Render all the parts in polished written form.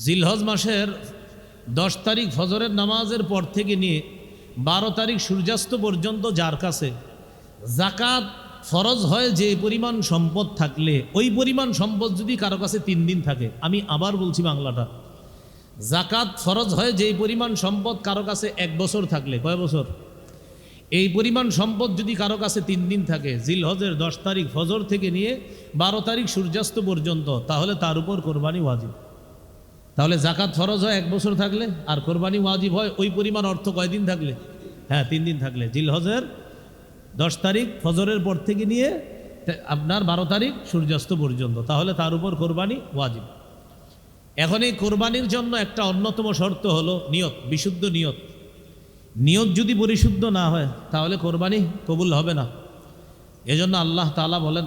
জিলহজ মাসের 10 তারিখ ফজরের নামাজের পর থেকে নিয়ে 12 তারিখ সূর্যাস্ত পর্যন্ত যার কাছে জাকাত ফরজ হয়, যে পরিমাণ সম্পদ থাকলে ওই পরিমাণ সম্পদ যদি কারো কাছে 3 দিন থাকে, আমি আবার বলছি বাংলাটা, জাকাত ফরজ হয় যেই পরিমাণ সম্পদ কারো কাছে 1 বছর থাকলে, কয় বছর? এই পরিমাণ সম্পদ যদি কারো কাছে 3 দিন থাকে, জিলহজের 10 তারিখ ফজর থেকে নিয়ে 12 তারিখ সূর্যাস্ত পর্যন্ত, তাহলে তার উপর কোরবানি ওয়াজিব। তাহলে জাকাত ফরজ হয় 1 বছর থাকলে, আর কোরবানি ওয়াজিব হয় ওই পরিমাণ অর্থ কয় দিন থাকলে? হ্যাঁ, 3 দিন থাকলে। জিলহজের 10 তারিখ ফজরের পর থেকে নিয়ে আপনার 12 তারিখ সূর্যাস্ত পর্যন্ত, তাহলে তার উপর কোরবানি ওয়াজিব। এখন এই কোরবানির জন্য একটা অন্যতম শর্ত হলো নিয়ত, বিশুদ্ধ নিয়ত। নিয়ত যদি পরিশুদ্ধ না হয় তাহলে কোরবানি কবুল হবে না। এজন্য আল্লাহ তাআলা বলেন,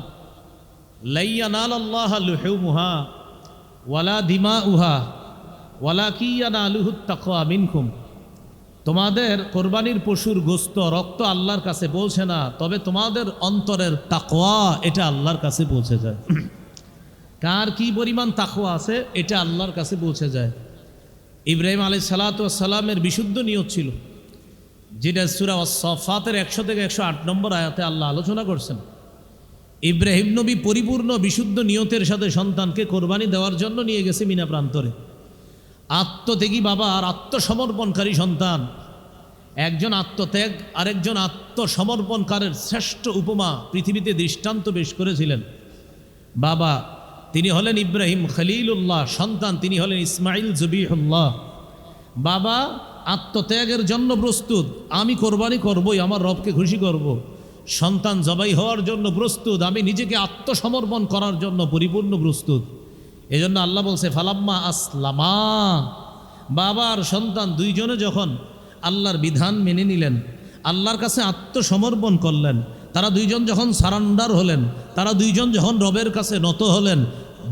লা ইয়ানালাল্লাহু লুহুমুহা ওয়ালা দিমাউহা ওয়ালাকিন ইয়ানালুহুত তাকওয়া মিনকুম। তোমাদের কোরবানির পশুর গোস্ত, রক্ত আল্লাহর কাছে পৌঁছে না, তবে তোমাদের অন্তরের তাকওয়া এটা আল্লাহর কাছে পৌঁছে যায়। কার কি পরিমাণ তাকওয়া আছে এটা আল্লাহর কাছে পৌঁছে যায়। ইব্রাহিম আলাইহিস সালাতু ওয়াস সালামের বিশুদ্ধ নিয়ত ছিল, যেটা সূরা আস-সাফফাতের 100 থেকে 108 নম্বর আয়াতে আল্লাহ আলোচনা করছেন। ইব্রাহিম নবী পরিপূর্ণ বিশুদ্ধ নিয়তের সাথে সন্তানকে কোরবানি দেওয়ার জন্য নিয়ে গেছে মিনা প্রান্তরে। আত্মত্যাগী বাবা আর আত্মসমর্পণকারী সন্তান, একজন আত্মত্যাগ আরেকজন আত্মসমর্পণকারের শ্রেষ্ঠ উপমা পৃথিবীতে দৃষ্টান্ত পেশ করেছিলেন। বাবা তিনি হলেন ইব্রাহিম খলিলুল্লাহ, সন্তান তিনি হলেন ইসমাইল জবিহুল্লাহ। বাবা আত্মত্যাগের জন্য প্রস্তুত, আমি কোরবানি করবই, আমার রবকে খুশি করব। সন্তান জবাই হওয়ার জন্য প্রস্তুত, আমি নিজেকে আত্মসমর্পণ করার জন্য পরিপূর্ণ প্রস্তুত। এজন্য আল্লাহ বলছে ফালাম্মা আসলামা, বাবা আর সন্তান দুইজনে যখন আল্লাহর বিধান মেনে নিলেন, আল্লাহর কাছে আত্মসমর্পণ করলেন, তারা দুইজন যখন সারান্ডার হলেন, তারা দুইজন যখন রবের কাছে নত হলেন,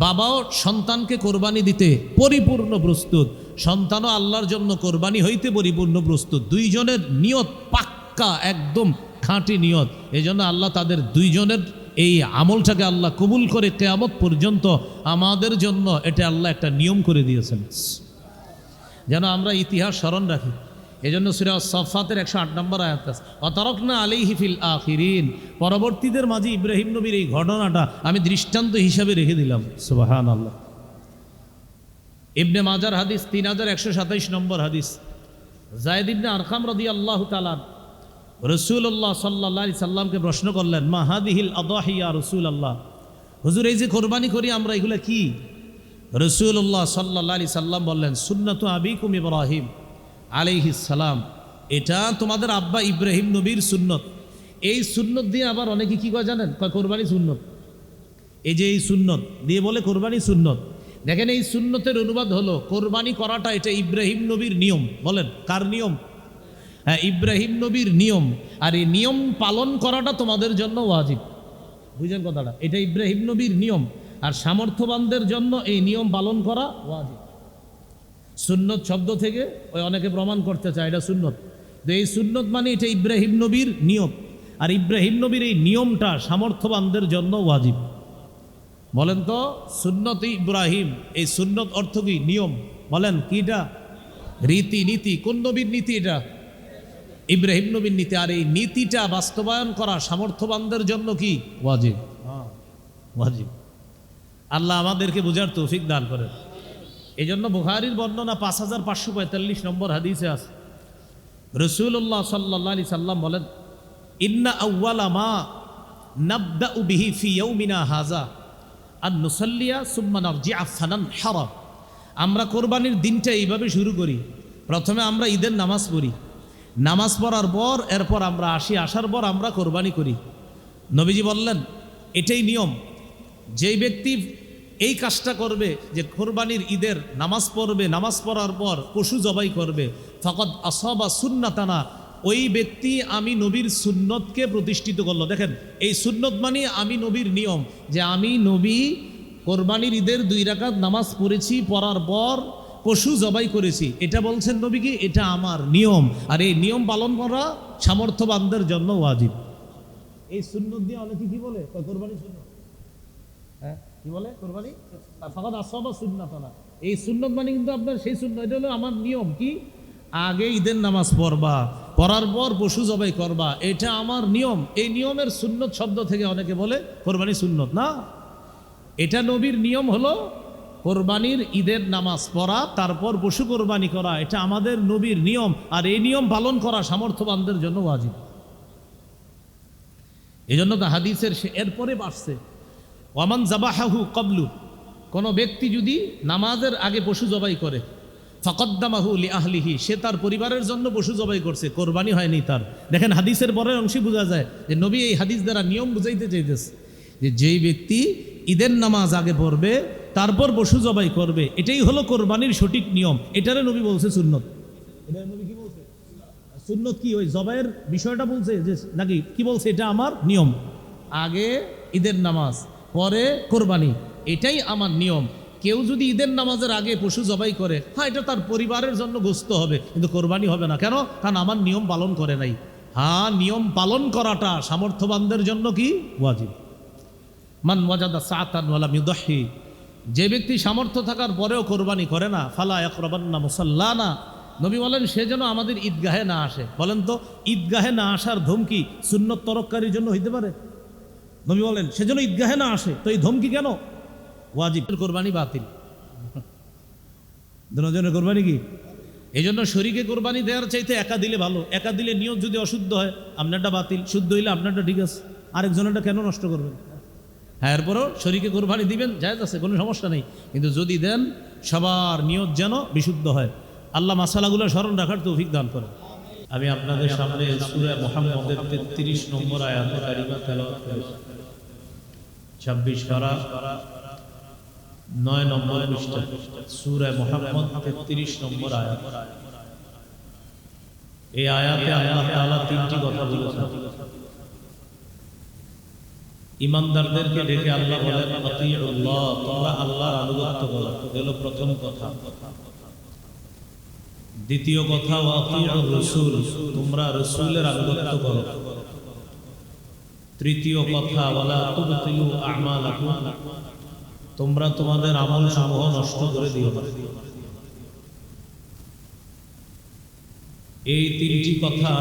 বাবাও সন্তানকে কোরবানি দিতে পরিপূর্ণ প্রস্তুত, সন্তানও আল্লাহর জন্য কোরবানি হইতে পরিপূর্ণ প্রস্তুত। দুইজনের নিয়ত পাক্কা, একদম খাঁটি নিয়ত। এই জন্য আল্লাহ তাদের দুইজনের এই আমলটাকে আল্লাহ কবুল করে কিয়ামত পর্যন্ত আমাদের জন্য এটা আল্লাহ একটা নিয়ম করে দিয়েছেন, যেন আমরা ইতিহাস স্মরণ রাখি। এই জন্য সূরা আস-সাফফাতের 108 নম্বর আয়াত আছে, ওয়াতারাকনা আলাইহি ফিল আখিরিন, পরবর্তীদের মাঝে ইব্রাহিম নবীর এই ঘটনাটা আমি দৃষ্টান্ত হিসাবে রেখে দিলাম। সুবহানাল্লাহ। ইবনে মাজার হাদিস 3127 নম্বর হাদিস, যায়েদ ইবনে আরকাম রাদিয়াল্লাহু তাআলা রাসূলুল্লাহ সাল্লাল্লাহু আলাইহি সাল্লামকে প্রশ্ন করলেন, মা হাদিহিল আদাহি ইয়া রাসূলুল্লাহ, হুজুর এই যে কোরবানি করি আমরা, এগুলা কি? রাসূলুল্লাহ সাল্লাল্লাহু আলাইহি সাল্লাম বললেন, সুন্নাতু আবিকুম ইব্রাহিম আলাইহিস সালাম, এটা তোমাদের আব্বা ইব্রাহিম নবীর সুন্নত। এই সুন্নত দিয়ে আবার অনেকে কি কয় জানেন? কয় কোরবানি সুন্নত। এই যে এই সুন্নত দিয়ে বলে কোরবানি সুন্নত। দেখেন এই সুন্নতের অনুবাদ হলো কোরবানি করাটা এটা ইব্রাহিম নবীর নিয়ম। বলেন কার নিয়ম? হ্যাঁ, ইব্রাহিম নবীর নিয়ম। আর এই নিয়ম পালন করাটা তোমাদের জন্য ওয়াজিব। বুঝলেন কথাটা? এটা ইব্রাহিম নবীর নিয়ম, আর সামর্থ্যবানদের জন্য এই নিয়ম পালন করা ওয়াজিব। সুন্নত শব্দ থেকে ওই অনেকে প্রমাণ করতে চায় এটা সুন্নত, তো এই সুন্নত মানে এটা ইব্রাহিম নবীর নিয়ম, আর ইব্রাহিম নবীর এই নিয়মটা সামর্থ্যবানদের জন্য ওয়াজিব। বলেন তো সুন্নত ইব্রাহিম, এই সুন্নত অর্থ কি? নিয়ম। বলেন কিটা? রীতি নীতি। কোন নবীর নীতি? এটা ইব্রাহিম নবীর নীতি। আর এই নীতিটা বাস্তবায়ন করা সামর্থ্যবানদের জন্য কি? ওয়াজিব। ওয়াজিব। আল্লাহ আমাদেরকে বুঝার তৌফিক দান করেন। এই জন্য বুখারীর বর্ণনা 5545 নম্বর হাদিসে আছে, রাসূলুল্লাহ সাল্লাল্লাহু আলাইহি সাল্লাম বলেন, ইন্না আউওয়ালা মা নাবদাউ বিহি ফি ইয়াউমিনা হাযা আন নুসাল্লিয়া সুম্মা নারজি'a ফানানহারা। আমরা কোরবানির দিনটা এইভাবে শুরু করি, প্রথমে আমরা ঈদের নামাজ পড়ি, নামাজ পড়ার পর এরপর আমরা আসি, আসার পর আমরা কোরবানি করি। নবীজি বললেন এটাই নিয়ম, যেই ব্যক্তি এই কাজটা করবে যে কোরবানির ঈদের নামাজ পড়বে, নামাজ পড়ার পর পশু জবাই করবে, ফাকাদ আসাবা সুন্নাতানা, ওই ব্যক্তি আমি নবীর সুন্নতকে প্রতিষ্ঠিত করলো। দেখেন এই সুন্নত মানে আমি নবীর নিয়ম, যে আমি নবী কোরবানির ঈদের 2 রাকাত নামাজ পড়েছি, পড়ার পর পশু জবাই করেছি, এটা বলছেন নবী কি এটা আমার নিয়ম, আর এই নিয়ম পালন করা সামর্থ্যবানদের জন্য ওয়াজিব। এই সুন্নত দিয়ে অনেকে কি বলে? কোরবানি সুন্নত। হ্যাঁ কি বলে? কোরবানি ফাকাদ আসাবা সুন্নাতানা, এই সুন্নত মানে কিন্তু আপনার সেই সুন্নত, এটা হলো আমার নিয়ম। কি? আগে ঈদের নামাজ পড়বা, পড়ার পর পশু জবাই করবা, এটা আমার নিয়ম। এই নিয়মের সুন্নত শব্দ থেকে অনেকে বলে কোরবানি সুন্নত না, এটা নবীর নিয়ম হলো কোরবানির ঈদের নামাজ পড়া, তারপর পশু কোরবানি করা, এটা আমাদের নবীর নিয়ম। আর এই নিয়ম পালন করা সামর্থ্যবানদের জন্য ওয়াজিব। এই জন্য তো হাদিসের এরপরে আসছে ওয়ামান জাবাহাহু ক্বাবলু, কোনো ব্যক্তি যদি নামাজের আগে পশু জবাই করে, ফাকাদ্দামাহু লিআহলিহি, সে তার পরিবারের জন্য পশু জবাই করছে, কোরবানি হয়নি তার। দেখেন হাদিসের পরের অংশে বোঝা যায় যে নবী এই হাদিস দ্বারা নিয়ম বুঝাইতে চাইতেছে যে যেই ব্যক্তি ঈদের নামাজ আগে পড়বে তারপর পশু জবাই করবে, এটাই হলো কোরবানির সঠিক নিয়ম। এটারে নবী বলছে সুন্নত। এটা নবী কি বলছে? সুন্নত কি ওই জবাইয়ের বিষয়টা বলছে যে নাকি কি বলছে? এটা আমার নিয়ম, আগে ঈদের নামাজ পরে কোরবানি, এটাই আমার নিয়ম। কেউ যদি ঈদের নামাজের আগে পশু জবাই করে, হ্যাঁ এটা তার পরিবারের জন্য গোস্ত হবে, কিন্তু কোরবানি হবে না। কেন? কারণ আমার নিয়ম পালন করে নাই। হ্যাঁ, নিয়ম পালন করাটা সামর্থ্যবানদের জন্য কি ওয়াজিব। মান ওয়াজাদা সাআতান ওয়া লাম ইউদাহি, যে ব্যক্তি সামর্থ্য থাকার পরেও কোরবানি করে না, ফালা ইয়াকরাবান্না মুসাল্লানা, নবী বলেন সে যেন আমাদের ঈদগাহে না আসে। বলেন তো, ঈদগাহে না আসার ধমকি সুন্নত তরককারীর জন্য হইতে পারে? নবী বলেন সে যেন ঈদগাহে না আসে, তো এই ধমকি কেন? ওয়াজিব, কোরবানি বাতিল। দুজনের কোরবানি কি? এই জন্য শরীকে কোরবানি দেওয়ার চাইতে একা দিলে ভালো। একা দিলে নিয়ত যদি অশুদ্ধ হয় আপনারটা বাতিল, শুদ্ধ হইলে আপনারটা ঠিক আছে, আরেকজনেরটা কেন নষ্ট করবেন? হ্যাঁ, এরপরও শরীকে কোরবানি দিবেন, জায়েজ আছে, কোনো সমস্যা নেই, কিন্তু যদি দেন সবার নিয়ত যেন বিশুদ্ধ হয়। আল্লাহ মাসালাগুলো স্মরণ রাখার তৌফিক দান করেন। আমি আপনাদের সামনে সূরা মুহাম্মদের 33 নম্বর আয়াতে কারিমা তেলাওয়াত করেছি। 26 পারা 9 নম্বর পৃষ্ঠা, সূরা মুহাম্মদ 33 নম্বর আয়াত। এই আয়াতে আল্লাহ তাআলা তিনটি কথা বলেছেন। ইমানদারদেরকে ডেকে আল্লাহ বলেন আতিউল্লাহ, তোমরা আল্লাহর আনুগত্য করো, এলো প্রথম কথা। দ্বিতীয় কথা ওয়াতিউর রাসূল, তোমরা রাসূলের আনুগত্য করো। তৃতীয় কথা ওয়ালা তুবতিলু আমালাকুম, তোমরা তোমাদের আমল সমূহ নষ্ট করে দিও না। এই তিনটি কথা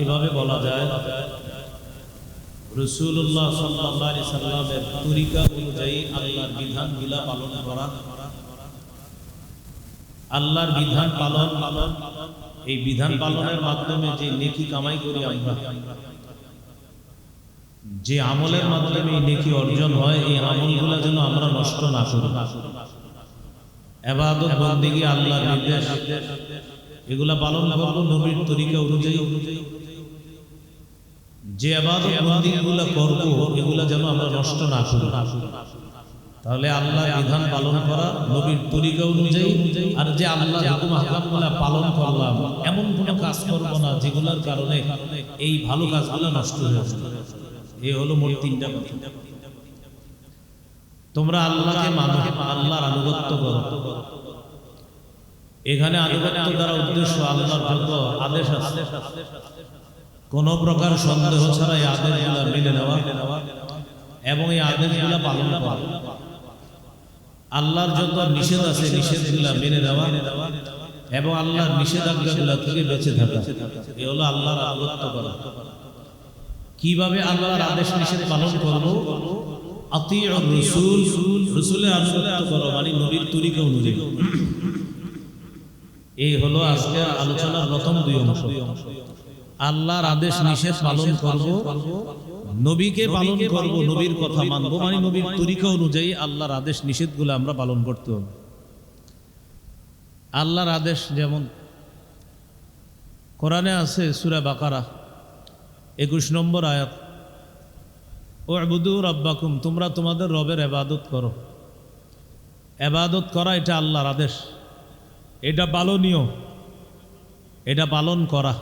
এভাবে বলা যায় রাসূলুল্লাহ সাল্লাল্লাহু আলাইহি সাল্লামের তরিকা অনুযায়ী আল্লাহর বিধানগুলো পালন করা, আল্লাহর বিধান পালন, এই বিধান পালনের মাধ্যমে যে নেকি কামাই করি আমরা, যে আমলের মাধ্যমে এই নেকি অর্জন হয়, এই আমলগুলো যেন আমরা নষ্ট না করি। ইবাদত বন্দেগী আল্লাহর নির্দেশ, এগুলা পালন করব নবীর তরিকা অনুযায়ী। যে ইবাদত বন্দেগীগুলো করব এগুলা যেন আমরা নষ্ট না করি। তাহলে আল্লাহর বিধান পালন করা নবীর তরিকা অনুযায়ী, আর যে আল্লাহর হুকুম আহকামগুলো পালন করলাম, এমন কোনো কাজ করব না যেগুলোর কারণে এই ভালো কাজগুলো নষ্ট হয়ে যাবে। এই হলো মোট তিনটা কথা। তোমরা আল্লাহকে মানো, আল্লাহর আনুগত্য করো। এখানে আনুগত্য দ্বারা উদ্দেশ্য আল্লাহর যত আদেশ আছে কোন প্রকার সন্দেহ ছাড়া এই আদেশগুলো মেনে নেওয়া এবং এই আদেশগুলো পালন করা। আল্লাহর যত নিষেধ আছে নিষেধগুলো মেনে নেওয়া এবং আল্লাহর নিষেধাজ্ঞাগুলো থেকে বেঁচে থাকা, এ হলো আল্লাহর আনুগত্য করা। কিভাবে আল্লাহর আদেশ নিষেধ পালন করব? আতিউর রাসূল, রাসূলের আনুগত্য করো, মানে নবীর তরিকা অনুযায়ী। এই হলো আজকে আলোচনার প্রথম দুই অংশ। আল্লাহর আদেশ নিষেধ পালন করব, নবীকে পালন করব, নবীর কথা মানব, মানে নবীর তরিকা অনুযায়ী আল্লাহর আদেশ নিষেধগুলো আমরা পালন করতে হবে। আল্লাহর আদেশ যেমন কোরআনে আছে সূরা বাকারা 21 নম্বর আয়াত, উ'বুদু রাব্বাকুম, তোমরা তোমাদের রবের ইবাদত করো। ইবাদত করা এটা আল্লাহর আদেশ, এটা পালনীয়, এটা পালন করা।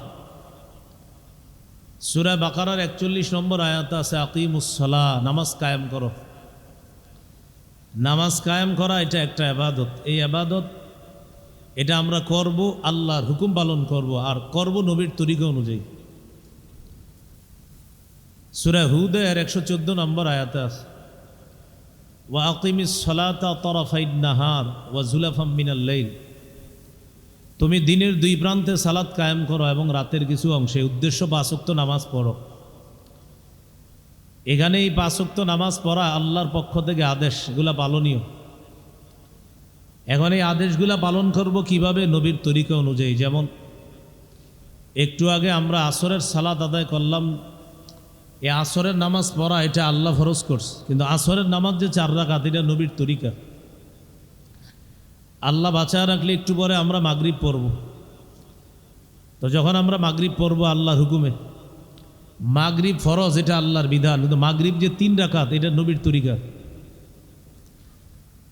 সূরা বাকারার 41 নম্বর আয়াত আছে আকিমুস সালাহ, নামাজ কায়েম করো। নামাজ কায়েম করা এটা একটা ইবাদত। এই ইবাদত এটা আমরা করব, আল্লাহর হুকুম পালন করব, আর করব নবীর তরিকা অনুযায়ী। সূরা হুদের 114 নম্বর আয়াতে আছে ওয়া আকিমিস সালাতা তারাফাইন নাহার ওয়া যুলাফাম মিনাল লাইল, তুমি দিনের দুই প্রান্তে সালাত কায়েম করো এবং রাতের কিছু অংশে, উদ্দেশ্য 5 ওয়াক্ত নামাজ পড়ো। এখানে এই 5 ওয়াক্ত নামাজ পড়া আল্লাহর পক্ষ থেকে আদেশ, এগুলা পালনীয়। এখন এই আদেশগুলা পালন করব কিভাবে? নবীর তরিকা অনুযায়ী। যেমন একটু আগে আমরা আসরের সালাত আদায় করলাম, এই আসরের নামাজ পড়া এটা আল্লাহ ফরজ করছে, কিন্তু আসরের নামাজ যে 4 রাকাত এটা নবীর তরিকা। আল্লাহ বাঁচায় রাখলে একটু পরে আমরা মাগরিব পড়ব। তো যখন আমরা মাগরিব পড়ব আল্লাহর হুকুমে, মাগরিব ফরজ এটা আল্লাহর বিধান, কিন্তু মাগরিব যে 3 রাকাত এটা নবীর তরিকা।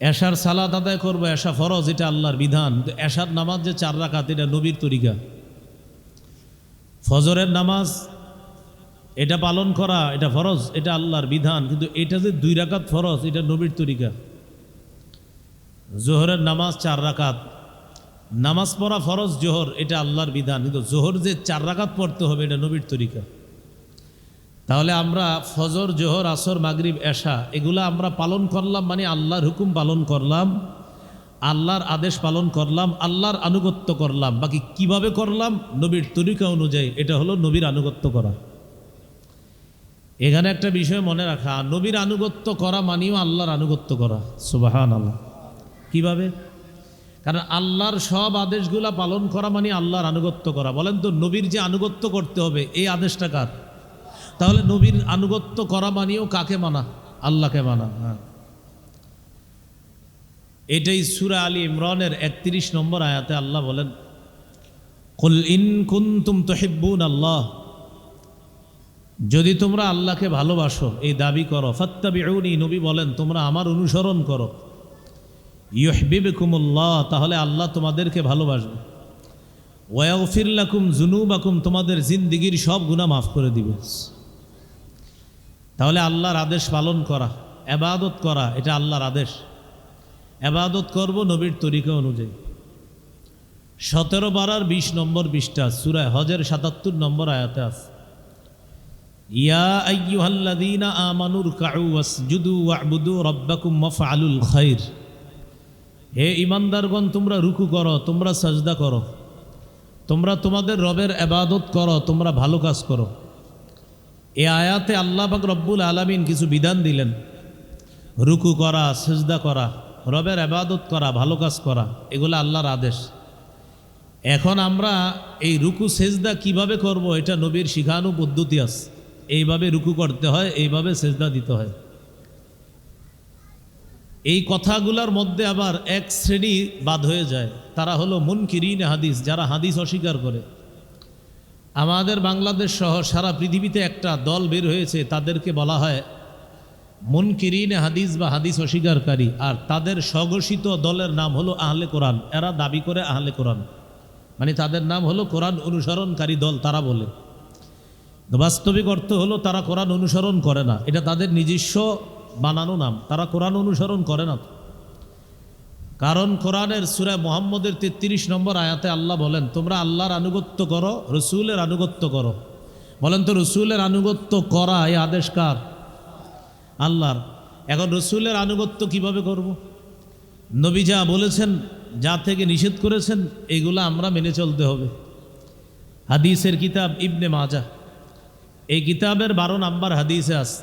এশার সালাত আদায় করবো, এশা ফরজ এটা আল্লাহর বিধান, কিন্তু এশার নামাজ যে 4 রাকাত এটা নবীর তরিকা। ফজরের নামাজ এটা পালন করা এটা ফরজ, এটা আল্লাহর বিধান, কিন্তু এটা যে 2 রাকাত ফরজ এটা নবীর তরিকা। জোহরের নামাজ 4 রাকাত, নামাজ পড়া ফরজ জোহর এটা আল্লাহর বিধান, কিন্তু জোহর যে 4 রাকাত পড়তে হবে এটা নবীর তরিকা। তাহলে আমরা ফজর, জোহর, আসর, মাগরিব, এশা এগুলা আমরা পালন করলাম, মানে আল্লাহর হুকুম পালন করলাম, আল্লাহর আদেশ পালন করলাম, আল্লাহর আনুগত্য করলাম। বাকি কিভাবে করলাম? নবীর তরিকা অনুযায়ী। এটা হলো নবীর আনুগত্য করা। এখানে একটা বিষয় মনে রাখা, নবীর আনুগত্য করা মানেও আল্লাহর আনুগত্য করা। সুবহানাল্লাহ। কিভাবে? কারণ আল্লাহর সব আদেশগুলা পালন করা মানে আল্লাহর আনুগত্য করা। বলেন তো, নবীর যে আনুগত্য করতে হবে এই আদেশটা কার? তাহলে নবীর আনুগত্য করা মানেও কাকে মানা? আল্লাহকে মানা। হ্যাঁ, এটাই সূরা আলী ইমরানের 31 নম্বর আয়াতে আল্লাহ বলেন, কুল ইন কুনতুম তুহিব্বুনাল্লাহ, যদি তোমরা আল্লাহকে ভালোবাসো এই দাবি করো, ফাত্তাবিউনি, নবী বলেন তোমরা আমার অনুসরণ করো, ইউহিব্বুকুমুল্লাহ, তাহলে আল্লাহ তোমাদেরকে ভালোবাসবে, ওয়া ইয়াগফির লাকুম যুনুবাকুম, তোমাদের জিন্দেগীর সব গুনাহ মাফ করে দিবে। তাহলে আল্লাহর আদেশ পালন করা, ইবাদত করা এটা আল্লাহর আদেশ। ইবাদত করব নবীর তরিকা অনুযায়ী। 17 পারার 20 নম্বর পৃষ্ঠা সূরা হজের 77 নম্বর আয়াতে আছে, ইয়া আইয়ুহাল্লাযীনা আমানু রুকউ ওয়াসজুদু ওয়া'বুদু রাব্বাকুম ওয়াফআলুল খায়র, হে ঈমানদারগণ তোমরা রুকু করো, তোমরা সাজদা করো, তোমরা তোমাদের রবের ইবাদত করো, তোমরা ভালো কাজ করো। এই আয়াতে আল্লাহ পাক রব্বুল আলামিন কিছু বিধান দিলেন। রুকু করা, সিজদা করা, রবের ইবাদত করা, ভালো কাজ করা, এগুলো আল্লাহর আদেশ। এখন আমরা এই রুকু সিজদা কিভাবে করব এটা নবীর শিখানো পদ্ধতি আছে। এইভাবে রুকু করতে হয়, এইভাবে সিজদা দিতে হয়। এই কথাগুলোর মধ্যে আবার এক শ্রেণী বাদ হয়ে যায়, তারা হলো মুনকিরিন হাদিস, যারা হাদিস অস্বীকার করে। আমাদের বাংলাদেশ সহ সারা পৃথিবীতে একটা দল বের হয়েছে, তাদেরকে বলা হয় মুনকিরিন হাদিস বা হাদিস অস্বীকারী, আর তাদের স্বঘোষিত দলের নাম হলো আহলে কোরআন। এরা দাবি করে আহলে কোরআন, মানে তাদের নাম হলো কোরআন অনুসরণকারী দল। তারা বলে, বাস্তবিক অর্থ হলো তারা কোরআন অনুসরণ করে না, এটা তাদের নিজস্ব বানানো নাম। তারা কোরআন অনুসরণ করে না, কারণ কোরআনের সূরা মুহাম্মদের 33 নম্বর আয়াতে আল্লাহ বলেন তোমরা আল্লাহর আনুগত্য করো, রসুলের আনুগত্য করো। বলেন তো, রসুলের আনুগত্য করা এই আদেশ কার? আল্লাহর। এখন রসুলের আনুগত্য কিভাবে করব? নবী যা বলেছেন, যা থেকে নিষেধ করেছেন, এগুলো আমরা মেনে চলতে হবে। হাদিসের কিতাব ইবনে মাজাহ, এই কিতাবের 12 নম্বর হাদিসে আছে,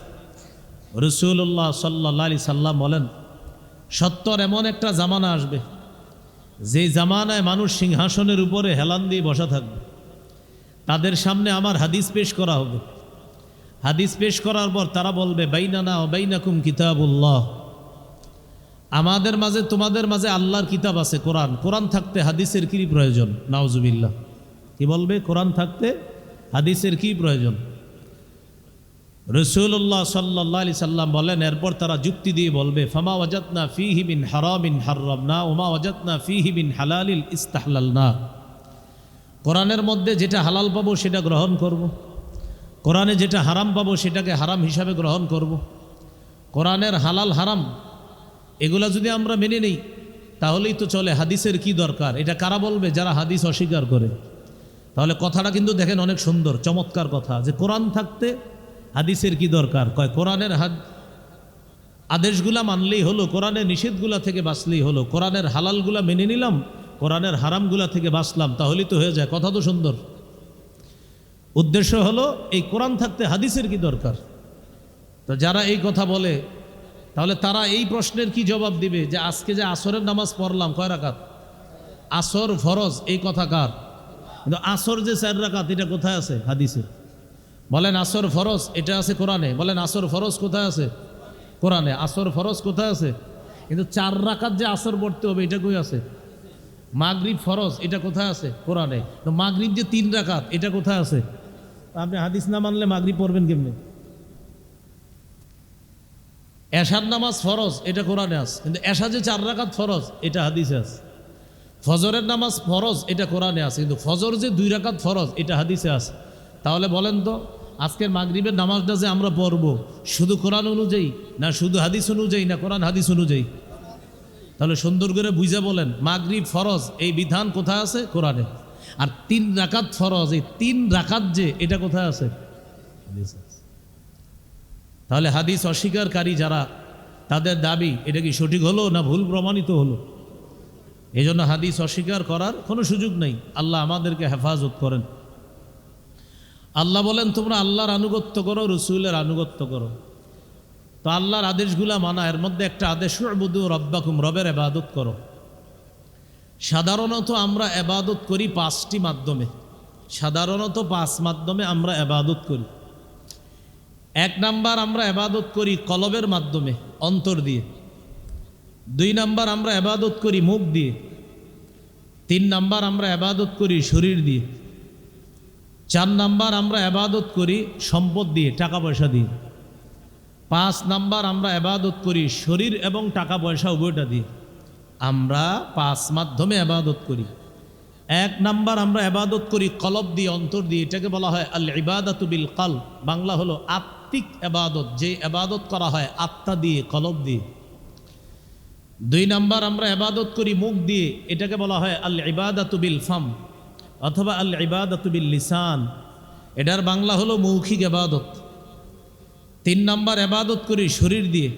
রাসূলুল্লাহ সাল্লাল্লাহু আলাইহি সাল্লাম বলেন, সত্তর এমন একটা জামানা আসবে, যে জামানায় মানুষ সিংহাসনের উপরে হেলান দিয়ে বসা থাকবে। তাদের সামনে আমার হাদিস পেশ করা হবে। হাদিস পেশ করার পর তারা বলবে, বাইনানা ওয়া বাইনাকুম কিতাবুল্লাহ, আমাদের মাঝে তোমাদের মাঝে আল্লাহর কিতাব আছে, কোরআন। কোরআন থাকতে হাদিসের কি প্রয়োজন? নাউজুবিল্লাহ। কি বলবে? কোরআন থাকতে হাদিসের কি প্রয়োজন? রাসূলুল্লাহ সাল্লাল্লাহু আলাইহি সাল্লাম বলেন, এরপর তারা যুক্তি দিয়ে বলবে, ফামা ওয়াজাদনা ফীহি মিন হারামিন হাররামনা ওয়া মা ওয়াজাদনা ফীহি মিন হালালিল ইস্তাহলালনা, কোরআনের মধ্যে যেটা হালাল পাবো সেটা গ্রহণ করব, কোরআনে যেটা হারাম পাবো সেটাকে হারাম হিসাবে গ্রহণ করব। কোরআনের হালাল হারাম এগুলা যদি আমরা মেনে নেই তাহলেই তো চলে। হাদিসের কি দরকার? এটা কারা বলবে? যারা হাদিস অস্বীকার করে। তাহলে কথাটা কিন্তু দেখেন অনেক সুন্দর, চমৎকার কথা, যে কোরআন থাকতে হাদিসের কি দরকার? কয় কোরআনের আদেশগুলা মানলেই হলো, কোরআনের নিষেধগুলা থেকে বাঁচলেই হলো, কোরআনের হালালগুলা মেনে নিলাম, কোরআনের হারামগুলা থেকে বাঁচলাম, তাহলেই তো হয়ে যায়। কথা তো সুন্দর। উদ্দেশ্য হলো এই কোরআন থাকতে হাদিসের কি দরকার? তো যারা এই কথা বলে তাহলে তারা এই প্রশ্নের কি জবাব দিবে যে আজকে যে আসরের নামাজ পড়লাম কয় রাকাত? আসর ফরজ, এই কথা কার? কিন্তু আসর যে 4 রাকাত এটা কোথায় আছে হাদিসে? বলেন আসর ফরজ, এটা আছে কোরআনে। বলেন আসর ফরজ কোথায় আছে? কোরআনে। আসর ফরজ কোথায় আছে? কিন্তু 4 রাকাত যে আসর পড়তে হবে এটা কই আছে? মাগরিব ফরজ, এটা কোথায় আছে? কোরআনে। তো মাগরিব যে 3 রাকাত এটা কোথায় আছে? আপনি হাদিস না মানলে মাগরিব পড়বেন কেমনে? এশার নামাজ ফরজ, এটা কোরআনে আছে, কিন্তু এশা যে 4 রাকাত ফরজ এটা হাদিসে আছে। ফজরের নামাজ ফরজ, এটা কোরআনে আছে, কিন্তু ফজর যে 2 রাকাত ফরজ এটা হাদিসে আছে। তাহলে বলেন তো আজকের মাগরিবের নামাজটা যে আমরা পড়ব শুধু কোরআন অনুযায়ী না শুধু হাদিস অনুযায়ী না কোরআন হাদিস অনুযায়ী? তাহলে সুন্দর করে বুঝে বলেন মাগরিব ফরজ এই বিধান কোথায় আছে? কোরআনে। আর 3 রাকাত ফরজ, এই 3 রাকাত যে এটা কোথায় আছে? হাদিসে আছে। তাহলে হাদিস অস্বীকারী যারা, তাদের দাবি এটা কি সঠিক হলো না ভুল প্রমাণিত হলো? এই জন্য হাদিস অস্বীকার করার কোনো সুযোগ নেই। আল্লাহ আমাদেরকে হেফাজত করেন। আল্লাহ বলেন তোমরা আল্লাহর আনুগত্য করো, রসুলের আনুগত্য করো। তো আল্লাহর আদেশগুলা মানা, এর মধ্যে একটা আদেশ উবুদু রব্বাকুম, রবের ইবাদত করো। সাধারণত আমরা ইবাদত করি 5টি মাধ্যমে। সাধারণত 5 মাধ্যমে আমরা ইবাদত করি। 1 নাম্বার আমরা ইবাদত করি কলবের মাধ্যমে, অন্তর দিয়ে। 2 নাম্বার আমরা ইবাদত করি মুখ দিয়ে। 3 নাম্বার আমরা ইবাদত করি শরীর দিয়ে। 4 নাম্বার আমরা ইবাদত করি সম্পদ দিয়ে, টাকা পয়সা দিয়ে। 5 নাম্বার আমরা ইবাদত করি শরীর এবং টাকা পয়সা উভয়টা দিয়ে। আমরা 5 মাধ্যমে ইবাদত করি। 1 নাম্বার আমরা ইবাদত করি কলব দিয়ে, অন্তর দিয়ে। এটাকে বলা হয় আল ইবাদাতু বিল কলব, বাংলা হলো আত্মিক ইবাদত, যে ইবাদত করা হয় আত্মা দিয়ে, কলব দিয়ে। 2 নাম্বার আমরা ইবাদত করি মুখ দিয়ে, এটাকে বলা হয় আল ইবাদাতু বিল ফাম অথবা আল ইবাদাতু বিল লিসান, এটার বাংলা হলো মৌখিক ইবাদত। 3 নাম্বার ইবাদত করি শরীর দিয়ে,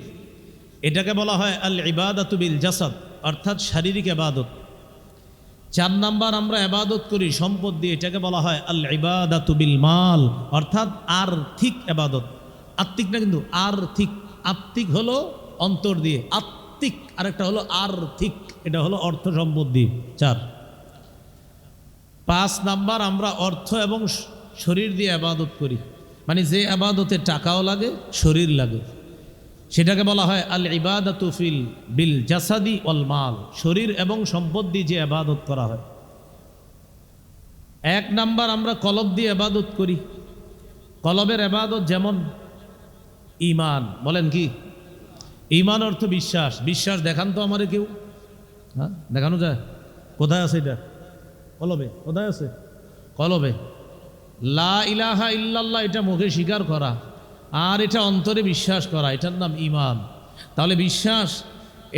এটাকে বলা হয় আল ইবাদাতু বিল জাসাদ, অর্থাৎ শারীরিক ইবাদত। 4 নাম্বার আমরা ইবাদত করি সম্পদ দিয়ে, এটাকে বলা হয় আল ইবাদাতু বিল মাল, অর্থাৎ আর্থিক ইবাদত। আত্মিক না কিন্তু আর্থিক। আত্মিক হলো অন্তর দিয়ে, আত্মিক আরেকটা হলো আর্থিক, এটা হলো অর্থ সম্পদ দিয়ে। 4। 5 নাম্বার আমরা অর্থ এবং শরীর দিয়ে ইবাদত করি, মানে যে ইবাদতে টাকাও লাগে শরীর লাগে, সেটাকে বলা হয় আল ইবাদাতু ফিল বিল জাসাদি ওয়াল মাল, শরীর এবং সম্পদ দিয়ে যে ইবাদত করা হয়। 1 নাম্বার আমরা কলব দিয়ে ইবাদত করি। কলবের ইবাদত যেমন ঈমান। বলেন কি? ঈমান অর্থ বিশ্বাস। বিশ্বাস দেখান তো আমারে কেউ, হ্যাঁ দেখানো যায়? কোথায় আছে এটা? কলবে। কোথায় আছে? কলবে। লা ইলাহা ইল্লাল্লাহ এটা মুখে স্বীকার করা, আর এটা অন্তরে বিশ্বাস করা, এটার নাম ঈমান। তাহলে বিশ্বাস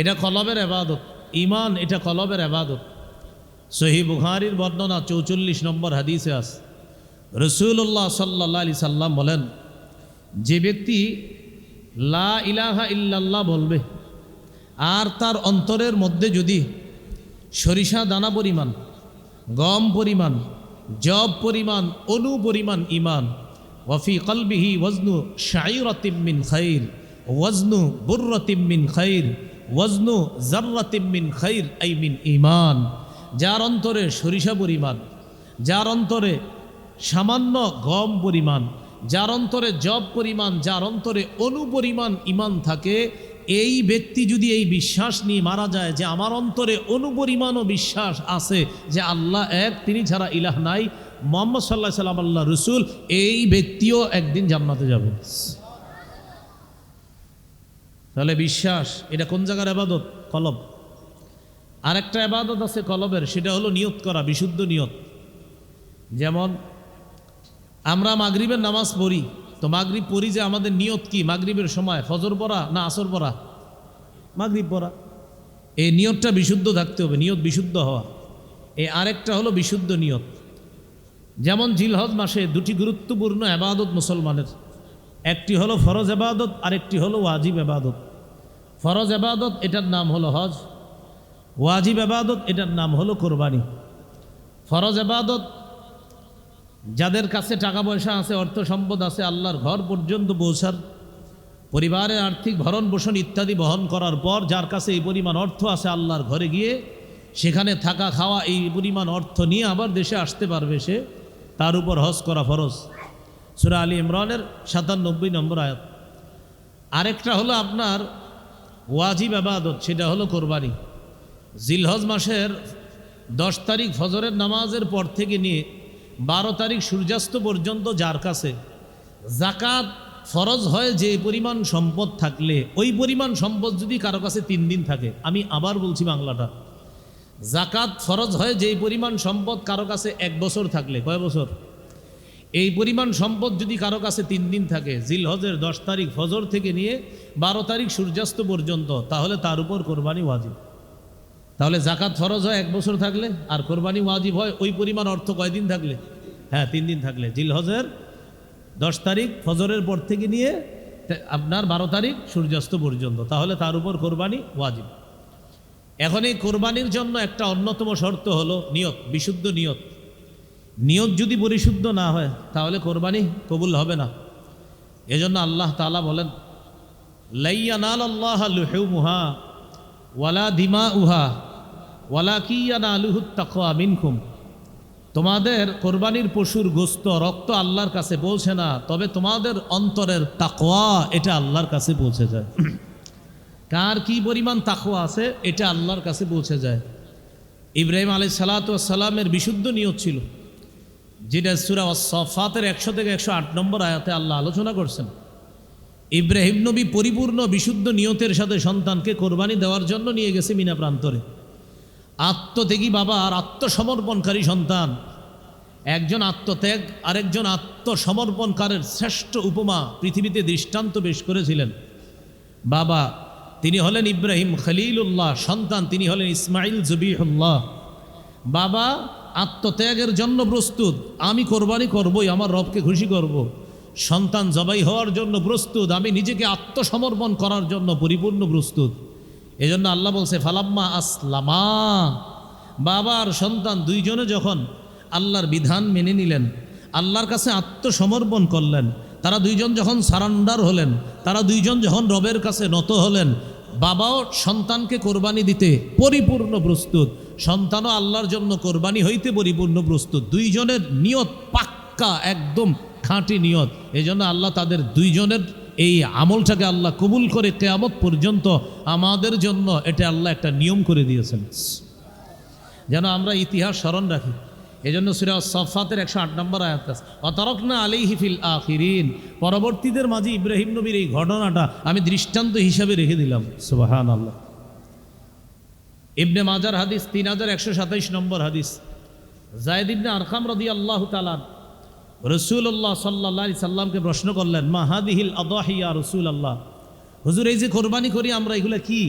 এটা কলবের ইবাদত, ঈমান এটা কলবের ইবাদত। সহিহ বুখারীর বর্ণনা 44 নম্বর হাদিসে আছে, রাসূলুল্লাহ সাল্লাল্লাহু আলাইহি সাল্লাম বলেন, যে ব্যক্তি লা ইলাহা ইল্লাল্লাহ বলবে আর তার অন্তরের মধ্যে যদি সরিষা দানা পরিমাণ, গম পরিমাণ, জব পরিমাণ, অনু পরিমাণ ঈমান, ওয়াফি কলবিহি ওয়াজনু শাইরাতিম মিন খাইর ওয়াজনু বুররাতিম মিন খাইর ওয়াজনু যাররাতিম মিন খাইর আই মিন ঈমান, যার অন্তরে সরিষা পরিমাণ, যার অন্তরে সামান্য গম পরিমাণ, যার অন্তরে জব পরিমাণ, যার অন্তরে অনু পরিমাণ ঈমান থাকে, এই ব্যক্তি যদি এই বিশ্বাস নিয়ে মারা যায় যে আমার অন্তরে অনুপরিমাণও বিশ্বাস আছে যে আল্লাহ এক, তিনি ছাড়া ইলাহ নাই, মুহাম্মদ সাল্লাল্লাহু আলাইহি সাল্লাম আল্লাহ রসুল, এই ব্যক্তিও একদিন জান্নাতে যাবে। তাহলে বিশ্বাস এটা কোন জায়গার ইবাদত? কলব। আরেকটা ইবাদত আছে কলবের, সেটা হলো নিয়ত করা, বিশুদ্ধ নিয়ত। যেমন আমরা মাগরিবের নামাজ পড়ি, তো মাগরিব পড়ি যে আমাদের নিয়ত কি? মাগরিবের সময় ফজর পড়া না আসর পড়া? মাগরিব পড়া। এই নিয়তটা বিশুদ্ধ থাকতে হবে, নিয়ত বিশুদ্ধ হওয়া। এই আরেকটা হলো বিশুদ্ধ নিয়ত। যেমন জিলহজ মাসে 2টি গুরুত্বপূর্ণ ইবাদত মুসলমানের, একটি হলো ফরজ ইবাদত, আরেকটি হলো ওয়াজিব ইবাদত। ফরজ এবাদত এটার নাম হলো হজ, ওয়াজিব এবাদত এটার নাম হলো কোরবানি। ফরজ এবাদত যাদের কাছে টাকা পয়সা আছে, অর্থ সম্পদ আছে, আল্লাহর ঘর পর্যন্ত পৌঁছার, পরিবারের আর্থিক ভরণ পোষণ ইত্যাদি বহন করার পর যার কাছে এই পরিমাণ অর্থ আছে, আল্লাহর ঘরে গিয়ে সেখানে থাকা খাওয়া এই পরিমাণ অর্থ নিয়ে আবার দেশে আসতে পারবে, সে তার উপর হজ করা ফরজ। সূরা আলী ইমরানের 97 নম্বর আয়াত। আরেকটা হলো আপনার ওয়াজিব ইবাদত, সেটা হলো কোরবানি। জিলহজ মাসের 10 তারিখ ফজরের নামাজের পর থেকে নিয়ে 12 তারিখ সূর্যাস্ত পর্যন্ত যার কাছে যাকাত ফরজ হয়, যে পরিমাণ সম্পদ থাকলে ওই পরিমাণ সম্পদ যদি কারো কাছে 3 দিন থাকে, আমি আবার বলছি বাংলাটা, যাকাত ফরজ হয় যেই পরিমাণ সম্পদ কারো কাছে 1 বছর থাকলে, কয় বছর? এই পরিমাণ সম্পদ যদি কারো কাছে 3 দিন থাকে, জিলহজের 10 তারিখ ফজর থেকে নিয়ে 12 তারিখ সূর্যাস্ত পর্যন্ত, তাহলে তার উপর কোরবানি ওয়াজিব। তাহলে যাকাত ফরজ হয় 1 বছর থাকলে, আর কোরবানি ওয়াজিব হয় ওই পরিমাণ অর্থ কয়দিন থাকলে? হ্যাঁ, 3 দিন থাকলে। জিলহজের 10 তারিখ ফজরের পর থেকে নিয়ে আপনার 12 তারিখ সূর্যাস্ত পর্যন্ত, তাহলে তার উপর কোরবানি ওয়াজিব। এখন এই কোরবানির জন্য একটা অন্যতম শর্ত হলো নিয়ত, বিশুদ্ধ নিয়ত। নিয়ত যদি পরিশুদ্ধ না হয় তাহলে কোরবানি কবুল হবে না। এজন্য আল্লাহ তাআলা বলেন, লা ইয়ানালাল্লাহু লুহুমুহা ওয়ালা দিমাউহা ওয়ালাকিন ইয়ানালুহুত তাকওয়া মিনকুম। তোমাদের কোরবানির পশুর গোস্ত, রক্ত আল্লাহর কাছে পৌঁছে না, তবে তোমাদের অন্তরের তাকওয়া এটা আল্লাহর কাছে পৌঁছে যায়। কার কি পরিমাণ তাকওয়া আছে এটা আল্লাহর কাছে পৌঁছে যায়। ইব্রাহিম আলাইহিস সালাতু ওয়াস সালামের বিশুদ্ধ নিয়ত ছিল, যেটা সূরা আস-সাফফাতের 100 থেকে 108 নম্বর আয়াতে আল্লাহ আলোচনা করছেন। ইব্রাহিম নবী পরিপূর্ণ বিশুদ্ধ নিয়তের সাথে সন্তানকে কোরবানি দেওয়ার জন্য নিয়ে গেছে মিনা প্রান্তরে। আত্মত্যাগী বাবা আর আত্মসমর্পণকারী সন্তান, একজন আত্মত্যাগ আরেকজন আত্মসমর্পণকারের শ্রেষ্ঠ উপমা পৃথিবীতে দৃষ্টান্ত পেশ করেছিলেন। বাবা তিনি হলেন ইব্রাহিম খলিলুল্লাহ, সন্তান তিনি হলেন ইসমাইল জবিহুল্লাহ। বাবা আত্মত্যাগের জন্য প্রস্তুত, আমি কোরবানি করবই, আমার রবকে খুশি করব। সন্তান জবাই হওয়ার জন্য প্রস্তুত, আমি নিজেকে আত্মসমর্পণ করার জন্য পরিপূর্ণ প্রস্তুত। এজন্য আল্লাহ বলছে ফালাম্মা আসলামা, বাবা আর সন্তান দুইজনে যখন আল্লাহর বিধান মেনে নিলেন, আল্লাহর কাছে আত্মসমর্পণ করলেন, তারা দুইজন যখন সারান্ডার হলেন, তারা দুইজন যখন রবের কাছে নত হলেন, বাবাও সন্তানকে কোরবানি দিতে পরিপূর্ণ প্রস্তুত, সন্তানও আল্লাহর জন্য কোরবানি হইতে পরিপূর্ণ প্রস্তুত। দুইজনের নিয়ত পাক্কা, একদম খাঁটি নিয়ত। এই জন্য আল্লাহ তাদের দুইজনের এই আমলটাকে আল্লাহ কবুল করে কিয়ামত পর্যন্ত আমাদের জন্য এটা আল্লাহ একটা নিয়ম করে দিয়েছেন, যেন আমরা ইতিহাস স্মরণ রাখি। এই জন্য সূরা আস-সাফফাতের 108 নম্বর আয়াত আছে, ওয়াতারাকনা আলাইহি ফিল আখিরিন, পরবর্তীদের মাঝে ইব্রাহিম নবীর এই ঘটনাটা আমি দৃষ্টান্ত হিসাবে রেখে দিলাম। সুবহানাল্লাহ। ইবনে মাজার হাদিস 3127 নম্বর হাদিস, যায়েদ ইবনে আরকাম রাদিয়াল্লাহু তাআলা রাসূলুল্লাহ সাল্লাল্লাহু আলাইহি সাল্লামকে প্রশ্ন করলেন, মা হাদিহিল আদাহি ইয়া রাসূলুল্লাহ, হুজুর এই যে কোরবানি করি আমরা, এগুলা কি?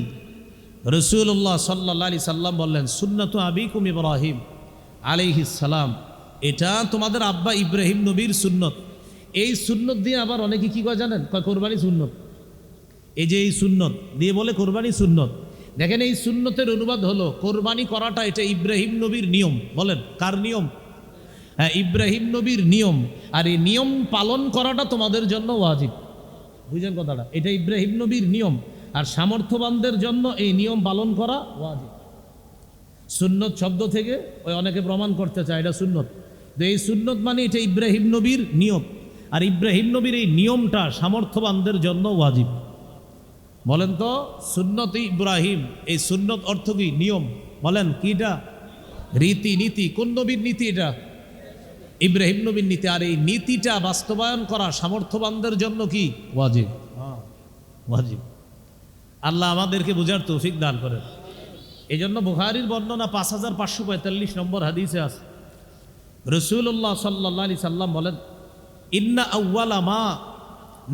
রাসূলুল্লাহ সাল্লাল্লাহু আলাইহি সাল্লাম বললেন, সুন্নাতু আবিকুম ইব্রাহিম আলাইহিস সালাম, এটা তোমাদের আব্বা ইব্রাহিম নবীর সুন্নত। এই সুন্নত দিয়ে আবার অনেকে কি কয় জানেন? কয় কোরবানি সুন্নত। এই যে এই সুন্নত দিয়ে বলে কোরবানি সুন্নত। দেখেন এই সুন্নতের অনুবাদ হলো কোরবানি করাটা এটা ইব্রাহিম নবীর নিয়ম। বলেন কার নিয়ম? হ্যাঁ, ইব্রাহিম নবীর নিয়ম। আর এই নিয়ম পালন করাটা তোমাদের জন্য ওয়াজিব। বুঝলেন কথাটা? এটা ইব্রাহিম নবীর নিয়ম, আর সামর্থ্যবানদের জন্য এই নিয়ম পালন করা ওয়াজিব। সুন্নত শব্দ থেকে ওই অনেকে প্রমাণ করতে চায় এটা সুন্নত, তো এই সুন্নত মানে এটা ইব্রাহিম নবীর নিয়ম, আর ইব্রাহিম নবীর এই নিয়মটা সামর্থ্যবানদের জন্য ওয়াজিব। বলেন তো সুন্নত ইব্রাহিম, এই সুন্নত অর্থ কি? নিয়ম। বলেন কি এটা? রীতি নীতি। কোন নবীর নীতি এটা? ইব্রাহিম নবীর নীতি। আর এই নীতিটা বাস্তবায়ন করা সামর্থ্যবানদের জন্য কি? ওয়াজিব। ওয়াজিব। আল্লাহ আমাদেরকে বুঝার তৌফিক দান করেন। এই জন্য বুখারীর বর্ণনা 5545 নম্বর হাদিসে আছে, রাসূলুল্লাহ সাল্লাল্লাহু আলাইহি সাল্লাম বলেন, ইন্না আউওয়ালা মা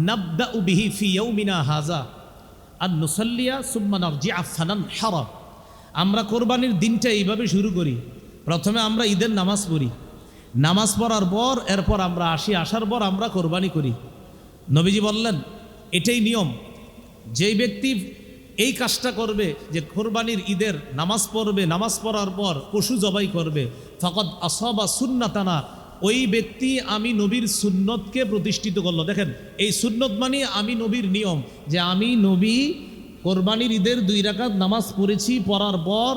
নাবদাউ বিহি ফি ইয়াউমিনা হাযা আন নুসাল্লিয়া সুম্মা নারজি'a ফানানহারা। আমরা কোরবানির দিনটা এইভাবে শুরু করি, প্রথমে আমরা ঈদের নামাজ পড়ি, নামাজ পড়ার পর এরপর আমরা আসি, আসার পর আমরা কোরবানি করি। নবীজি বললেন এটাই নিয়ম। যেই ব্যক্তি এই কাজটা করবে যে কোরবানির ঈদের নামাজ পড়বে, নামাজ পড়ার পর পশু জবাই করবে, ফাকাদ আসাবা সুন্নাতানা, ওই ব্যক্তি আমি নবীর সুন্নতকে প্রতিষ্ঠিত করলো। দেখেন, এই সুন্নত মানে আমি নবীর নিয়ম, যে আমি নবী কোরবানির ঈদের 2 রাকাত নামাজ পড়েছি, পড়ার পর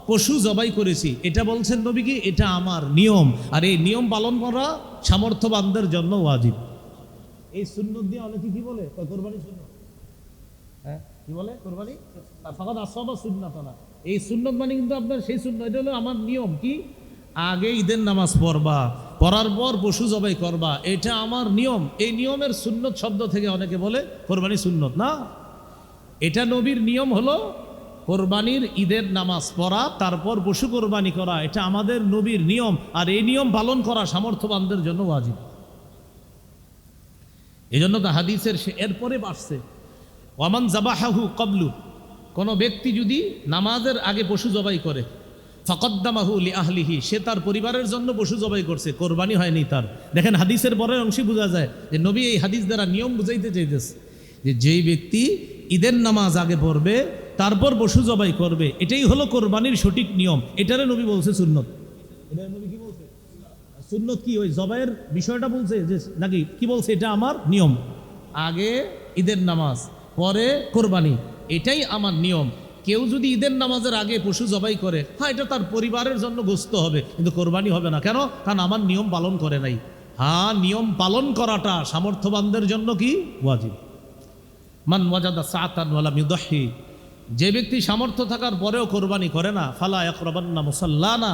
পশু জবাই করেছি, এটা বলছেন নবী কি এটা আমার নিয়ম, আর এই নিয়ম পালন করা সামর্থ্যবানদের জন্য ওয়াজিব। এই সুন্নত দিয়ে অনেকে কি বলে কোরবানি সুন্নত, হ্যাঁ কি বলে কোরবানি ফাকাদ আসাবা সুন্নাতানা, এই সুন্নত মানে কিন্তু আপনার সেই সুন্নত, এটা হলো আমার নিয়ম। কি আগে ঈদের নামাজ পড়বা, পড়ার পর পশু জবাই করবা, এটা আমার নিয়ম। এই নিয়মের সুন্নত শব্দ থেকে অনেকে বলে কোরবানি সুন্নত না, এটা নবীর নিয়ম হলো কোরবানির ঈদের নামাজ পড়া, তারপর পশু কোরবানি করা, এটা আমাদের নবীর নিয়ম, আর এই নিয়ম পালন করা সামর্থ্যবানদের জন্য ওয়াজিব। এই জন্য তো হাদিসের এরপরে আসছে ওয়ামান জাবাহাহু ক্বাবলু, কোনো ব্যক্তি যদি নামাজের আগে পশু জবাই করে, ফাকাদ্দামাহু লিআহলিহি, সে তার পরিবারের জন্য পশু জবাই করছে, কোরবানি হয়নি তার। দেখেন হাদিসের পরের অংশে বোঝা যায় যে নবী এই হাদিস দ্বারা নিয়ম বুঝাইতে চাইতেছে যে যেই ব্যক্তি ঈদের নামাজ আগে পড়বে, তারপর পশু জবাই করবে, এটাই হলো কোরবানির সঠিক নিয়ম। এটারে নবী বলছে সুন্নত। এটা নবী কি বলছে? সুন্নত কি ওই জবাইয়ের বিষয়টা বলছে যে নাকি কি বলছে? এটা আমার নিয়ম, আগে ঈদের নামাজ পরে কোরবানি, এটাই আমার নিয়ম। কেউ যদি ঈদের নামাজের আগে পশু জবাই করে, হ্যাঁ এটা তার পরিবারের জন্য গোশত হবে, কিন্তু কোরবানি হবে না। কেন? কারণ আমার নিয়ম পালন করে নাই। হ্যাঁ, নিয়ম পালন করাটা সামর্থ্যবানদের জন্য কি ওয়াজিব। মান ওয়াজাদা সাআতান ওয়া লাম ইউদাহি, যে ব্যক্তি সামর্থ্য থাকার পরেও কোরবানি করে না, ফালা ইয়াকরাবান্না মুসাল্লানা,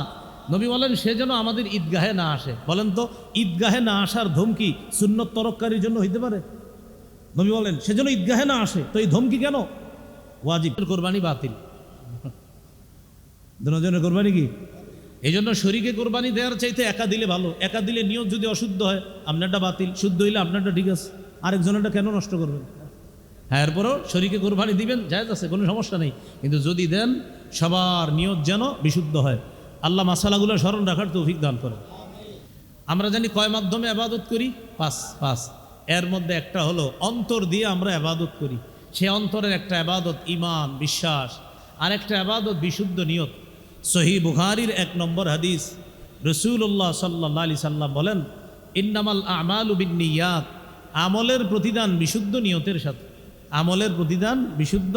নবী বলেন সে যেন আমাদের ঈদগাহে না আসে। বলেন তো, ঈদগাহে না আসার ধমকি সুন্নত তরককারীর জন্য হইতে পারে? নবী বলেন সে যেন ঈদগাহে না আসে, তো এই ধমকি কেন? ওয়াজিব, কোরবানি বাতিল। দুজনের কোরবানি কি? এই জন্য শরীকে কোরবানি দেওয়ার চাইতে একা দিলে ভালো। একা দিলে নিয়ত যদি অশুদ্ধ হয় আপনারটা বাতিল, শুদ্ধ হইলে আপনারটা ঠিক আছে, আরেকজনেরটা কেন নষ্ট করবেন? হ্যাঁ, এরপরও শরীকে কোরবানি দিবেন, জায়েজ আছে, কোনো সমস্যা নেই, কিন্তু যদি দেন সবার নিয়ত যেন বিশুদ্ধ হয়। আল্লাহ মাসালাগুলো স্মরণ রাখার তৌফিক দান করেন। আমরা জানি কয় মাধ্যমে আবাদত করি? পাঁচ। এর মধ্যে একটা হলো অন্তর দিয়ে আমরা আবাদত করি। সে অন্তরের একটা আবাদত ইমান, বিশ্বাস, আর একটা আবাদত বিশুদ্ধ নিয়ত। সহিহ বুখারীর 1 নম্বর হাদিস, রাসূলুল্লাহ সাল্লাল্লাহু আলাইহি সাল্লাম বলেন, ইন্নামাল আমালু বিন্নিয়াত, আমলের প্রতিদান বিশুদ্ধ নিয়তের সাথে। আমলের প্রতিদান বিশুদ্ধ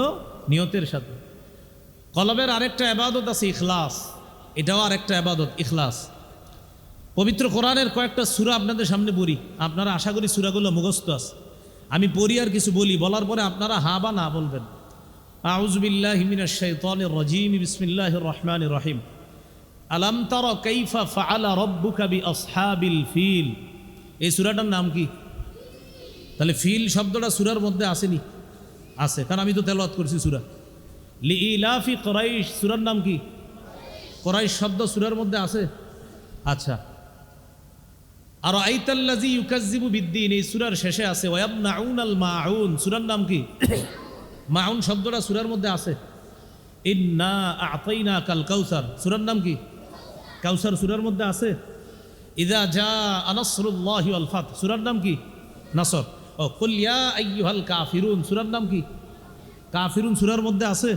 নিয়তের সাথে। কলবের আরেকটা আবাদত আছে ইখলাস, এটাও আরেকটা আবাদত, ইখলাস। পবিত্র কোরআনের কয়েকটা সূরা আপনাদের সামনে পড়ি, আপনারা আশা করি সূরাগুলো মুখস্থ আছে। আমি পড়ি আর কিছু বলি, বলার পরে আপনারা হা বা না বলবেন। আউযু বিল্লাহি মিনাশ শাইতানির রাজীম, বিসমিল্লাহির রহমানির রহিম। আলাম তারা কাইফা ফাআলা রাব্বুকা বিআসহাবিল ফিল, এই সূরাটার নাম কি? তাহলে ফিল শব্দটা সূরার মধ্যে আসেনি? আছে, কারণ আমি তো তেলাওয়াত করছি সূরা। লিইলাফি কুরাইশ, সূরার নাম কি? কুরাইশ শব্দ সূরার মধ্যে আছে। আচ্ছা, আর আইতাল্লাযী ইউকাজ্জিবু বিদ্দীন, এই সূরার শেষে আছে। ওয়ায়ামনাউনাল মাউন, সূরার নাম কি? মাউন শব্দটা সূরার মধ্যে আছে। ইন্না আ'তাইনাকাল কাউসার, সূরার নাম কি? কাউসার সূরার মধ্যে আছে। ইযা জাআ নাসরুল্লাহি ওয়াল ফাত, সূরার নাম কি? নাসর। ও কুল ইয়া আইয়ুহাল কাফিরুন, সূরার নাম কি? কাফিরুন সূরার মধ্যে আছে।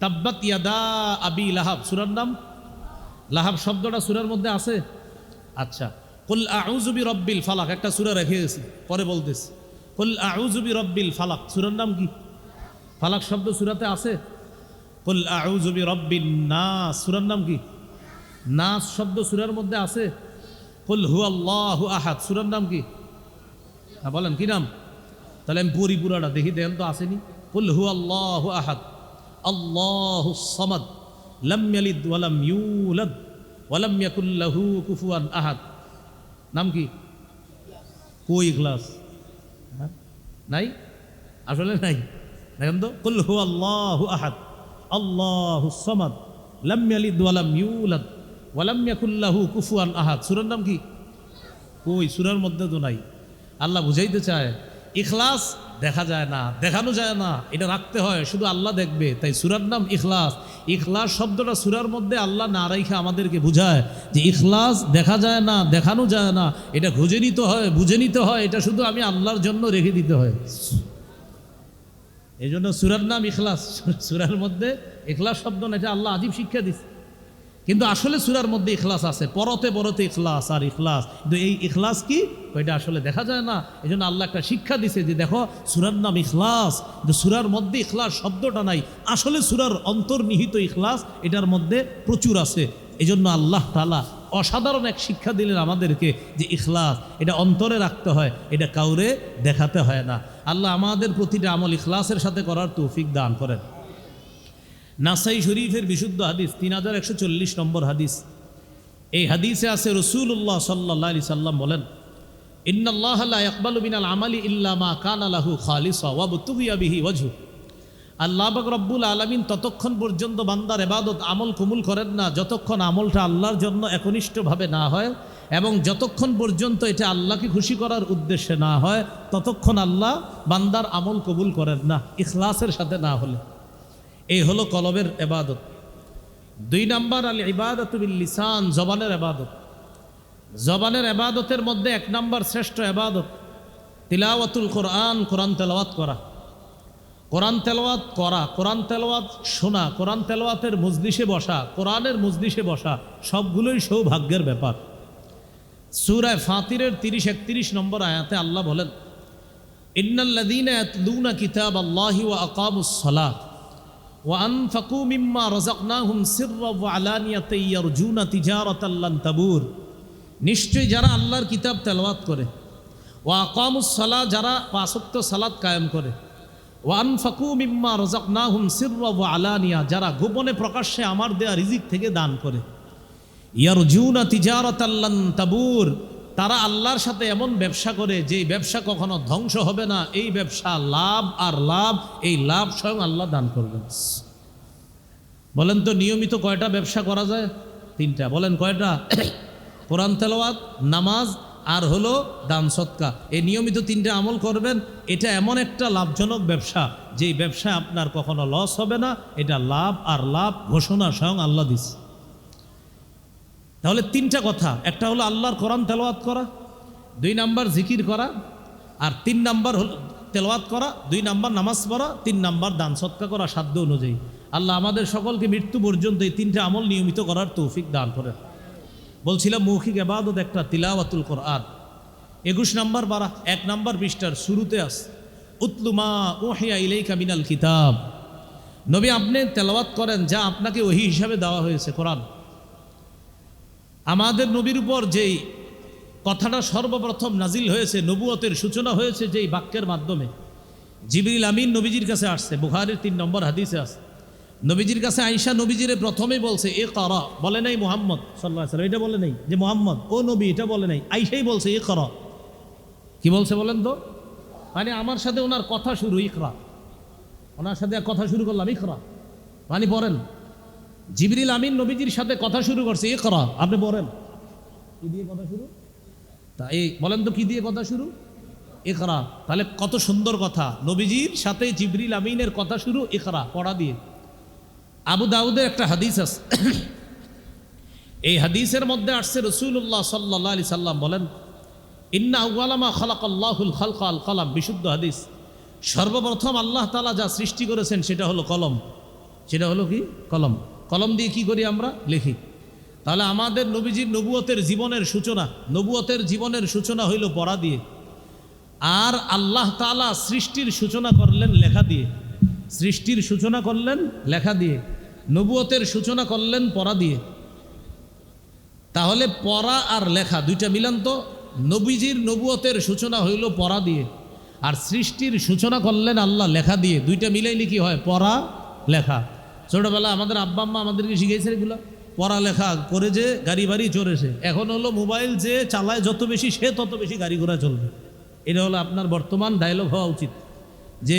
তাব্বাত ইয়াদা আবি লাহাব, সূরার নাম? লাহাব শব্দটা সূরার মধ্যে আছে। আচ্ছা, কুল আউযু বিরাব্বিল ফালাক, একটা সূরা রেখে গেছি, পরে বলতেছি। কুল আউযু বিরাব্বিল ফালাক, সূরার নাম কি? ফালাক শব্দ সূরাতে আছে। কুল আউযু বিরাব্বিন নাস, সূরার নাম কি? নাস শব্দ সূরার মধ্যে আছে। কুল হুয়াল্লাহু আহাদ, সূরার নাম কি? বলেন কি নাম? তাহলে আমি পড়ি পুরাটা, দেখি দেখেন তো আসেনি। কুল হুয়াল্লাহু আহাদ আল্লাহুস সামাদ লাম ইয়ালিদ ওয়া লাম ইউলাদ ওয়া লাম ইয়াকুল লাহু কুফুয়ান আহাদ, নাম কি? কই ইখলাস? নাই, আসলে নাই। দেখেন তো, কুল হুয়াল্লাহু আহাদ আল্লাহুস সামাদ লাম ইয়ালিদ ওয়া লাম ইউলাদ ওয়া লাম ইয়াকুল লাহু কুফুয়ান আহাদ, সূরার নাম কি? কই, সূরার মধ্যে তো নাই। আল্লাহ বুঝাইতে চায় ইখলাস দেখা যায় না, দেখানো যায় না, এটা রাখতে হয়, শুধু আল্লাহ দেখবে। তাই সূরার নাম ইখলাস। ইখলাস শব্দটা সূরার মধ্যে আল্লাহ না রাইখা আমাদেরকে বুঝায় যে ইখলাস দেখা যায় না, দেখানো যায় না, এটা খুঁজে নিতে হয়, বুঝে নিতে হয়, এটা শুধু আমি আল্লাহর জন্য রেখে দিতে হয়। এই জন্য সূরার নাম ইখলাস। সূরার মধ্যে ইখলাস শব্দ না, এটা আল্লাহ আজীব শিক্ষা দিচ্ছে। কিন্তু আসলে সূরার মধ্যে ইখলাস আছে, পরতে পরতে ইখলাস আর ইখলাস, কিন্তু এই ইখলাস কি ওইটা আসলে দেখা যায় না। এই জন্য আল্লাহ একটা শিক্ষা দিছে যে দেখো সূরার নাম ইখলাস, কিন্তু সূরার মধ্যে ইখলাস শব্দটা নাই। আসলে সূরার অন্তর্নিহিত ইখলাস এটার মধ্যে প্রচুর আছে। এই জন্য আল্লাহ তাআলা অসাধারণ এক শিক্ষা দিলেন আমাদেরকে যে ইখলাস এটা অন্তরে রাখতে হয়, এটা কাউরে দেখাতে হয় না। আল্লাহ আমাদের প্রতিটা আমল ইখলাসের সাথে করার তৌফিক দান করেন। নাসাই শরীফের বিশুদ্ধ হাদিস 3140 নম্বর হাদিস। এই হাদিসে আছে রাসূলুল্লাহ সাল্লাল্লাহু আলাইহি সাল্লাম বলেন, ইন্নাল্লাহা লা ইয়াকবালু মিনাল আমালি ইল্লা মা কানা লাহু খালিসা ওয়া বুতুগিয়া বিহি ওয়াজহু। আল্লাহ পাক রব্বুল আলামিন ততক্ষণ পর্যন্ত বান্দার ইবাদত আমল কবুল করেন না যতক্ষণ আমলটা আল্লাহর জন্য একনিষ্ঠভাবে না হয়, এবং যতক্ষণ পর্যন্ত এটা আল্লাহকে খুশি করার উদ্দেশ্যে না হয় ততক্ষণ আল্লাহ বান্দার আমল কবুল করেন না, ইখলাসের সাথে না হলে। এই হলো কলবের ইবাদত। 2 নাম্বার আল ইবাদাতু বিল লিসান, জবানের ইবাদত। জবানের ইবাদতের মধ্যে 1 নাম্বার শ্রেষ্ঠ ইবাদত তিলাওয়াতুল কোরআন, কোরআন তেলাওয়াত করা। কোরআন তেলাওয়াত করা, কোরআন তেলাওয়াত শোনা, কোরআন তেলাওয়াতের মজলিসে বসা, কোরআনের মজলিসে বসা, সবগুলোই সৌভাগ্যের ব্যাপার। সূরা ফাতিরের 30-31 নম্বর আয়াতে আল্লাহ বলেন, ইন্নাল্লাযীনা ইয়াতলুনা কিতাবাল্লাহি ওয়া আকামুস সালাহ ওয়া আনফাকু মিম্মা রাযাকনাহুম সিররান ওয়া আলানিয়াতান ইয়ারজুনা তিজারাতান লান তাবুর। নিশ্চয়ই যারা আল্লাহর কিতাব তেলাওয়াত করে, ওয়া আকামুস সালাহ, যারা 5 ওয়াক্ত সালাত কায়েম করে, ওয়া আনফাকু মিম্মা রাযাকনাহুম সিররান ওয়া আলানিয়া, যারা গোপনে প্রকাশ্যে আমার দেয়া রিজিক থেকে দান করে, ইয়ারজুনা তিজারাতান লান তাবুর, তারা আল্লাহর সাথে এমন ব্যবসা করে যে ব্যবসা কখনো ধ্বংস হবে না। এই ব্যবসা লাভ আর লাভ, এই লাভ স্বয়ং আল্লাহ দান করবেন। বলেন তো নিয়মিত কয়টা ব্যবসা করা যায়? 3টা। বলেন কয়টা? কোরআন তেলাওয়াত, নামাজ, আর হলো দান সদকা। এই নিয়মিত 3টা আমল করবেন। এটা এমন একটা লাভজনক ব্যবসা যেই ব্যবসায় আপনার কখনো লস হবে না। এটা লাভ আর লাভ ঘোষণা স্বয়ং আল্লাহ দিছে। তাহলে 3টা কথা, একটা হলো আল্লাহর কোরআন তেলাওয়াত করা, 2 নাম্বার জিকির করা, আর 3 নাম্বার হলো তেলাওয়াত করা, 2 নাম্বার নামাজ পড়া, 3 নাম্বার দান সদকা করা সাধ্য অনুযায়ী। আল্লাহ আমাদের সকলকে মৃত্যু পর্যন্ত এই 3টা আমল নিয়মিত করার তৌফিক দান করেন। বলছিলাম মৌখিক ইবাদত একটা তিলাওয়াতুল কোরআন। 21 নাম্বার পারা 1 নাম্বার পৃষ্ঠার শুরুতে আছে, উতলু মা উহিয়া ইলাইকা মিনাল কিতাব। নবী আপনি তেলাওয়াত করেন যা আপনাকে ওহী হিসাবে দেওয়া হয়েছে, কোরআন। আমাদের নবীর উপর যেই কথাটা সর্বপ্রথম নাজিল হয়েছে, নবুয়তের সূচনা হয়েছে যেই বাক্যের মাধ্যমে, জিবরিল আমিন নবীজির কাছে আসছে। বুখারীর 3 নম্বর হাদিসে আছে, নবীজির কাছে আয়েশা নবীজিরে প্রথমেই বলছে ইকরা, বলে নাই মুহাম্মদ সাল্লাল্লাহু আলাইহি ওয়াসাল্লাম, এটা বলে নাই যে মুহাম্মদ ও নবী, এটা বলে নাই। আয়েশাই বলছে ইকরা। কি বলছে বলেন তো? মানে আমার সাথে ওনার কথা শুরু, ইকরা, ওনার সাথে কথা শুরু করলাম, ইকরা মানে পড়েন। জিবরিল আমিন নবীজির সাথে কথা শুরু করছে, ইকরা, আপনি পড়েন। কি দিয়ে কথা শুরু? তা এই বলেন তো কি দিয়ে কথা শুরু? ইকরা। তাহলে কত সুন্দর কথা, নবীজির সাথে জিবরিল আমিনের কথা শুরু ইকরা, পড়া দিয়ে। আবু দাউদের একটা হাদিস আছে, এই হাদিসের মধ্যে আসছে রাসূলুল্লাহ সাল্লাল্লাহু আলাইহি সাল্লাম বলেন, ইন্না আউওয়ালা মা খালাকাল্লাহুল খালকা আল কলম। বিশুদ্ধ হাদিস। সর্বপ্রথম আল্লাহ তাআলা যা সৃষ্টি করেছেন সেটা হলো কলম। সেটা হলো কি? কলম। কলম দিয়ে কি করি আমরা? লিখি। তাহলে আমাদের নবীজির নবুয়তের জীবনের সূচনা, নবুয়তের জীবনের সূচনা হইল পড়া দিয়ে। আর আল্লাহ তাআলা সৃষ্টির সূচনা করলেন লেখা দিয়ে। সৃষ্টির সূচনা করলেন লেখা দিয়ে, নবুয়তের সূচনা করলেন পড়া দিয়ে। তাহলে পড়া আর লেখা 2টা মিলান তো। নবীজির নবুয়তের সূচনা হইল পড়া দিয়ে, আর সৃষ্টির সূচনা করলেন আল্লাহ লেখা দিয়ে। 2টা মিলাইলে কি হয়? পড়া লেখা। ছোটবেলা আমাদের আব্বা আম্মা আমাদেরকে শিখেছে এগুলো, পড়ালেখা করে যে গাড়ি বাড়ি চড়েছে। এখন হলো মোবাইল যে চালায় যত বেশি সে তত বেশি গাড়ি ঘোড়া চলবে। এটা হলো আপনার বর্তমান ডায়লগ হওয়া উচিত, যে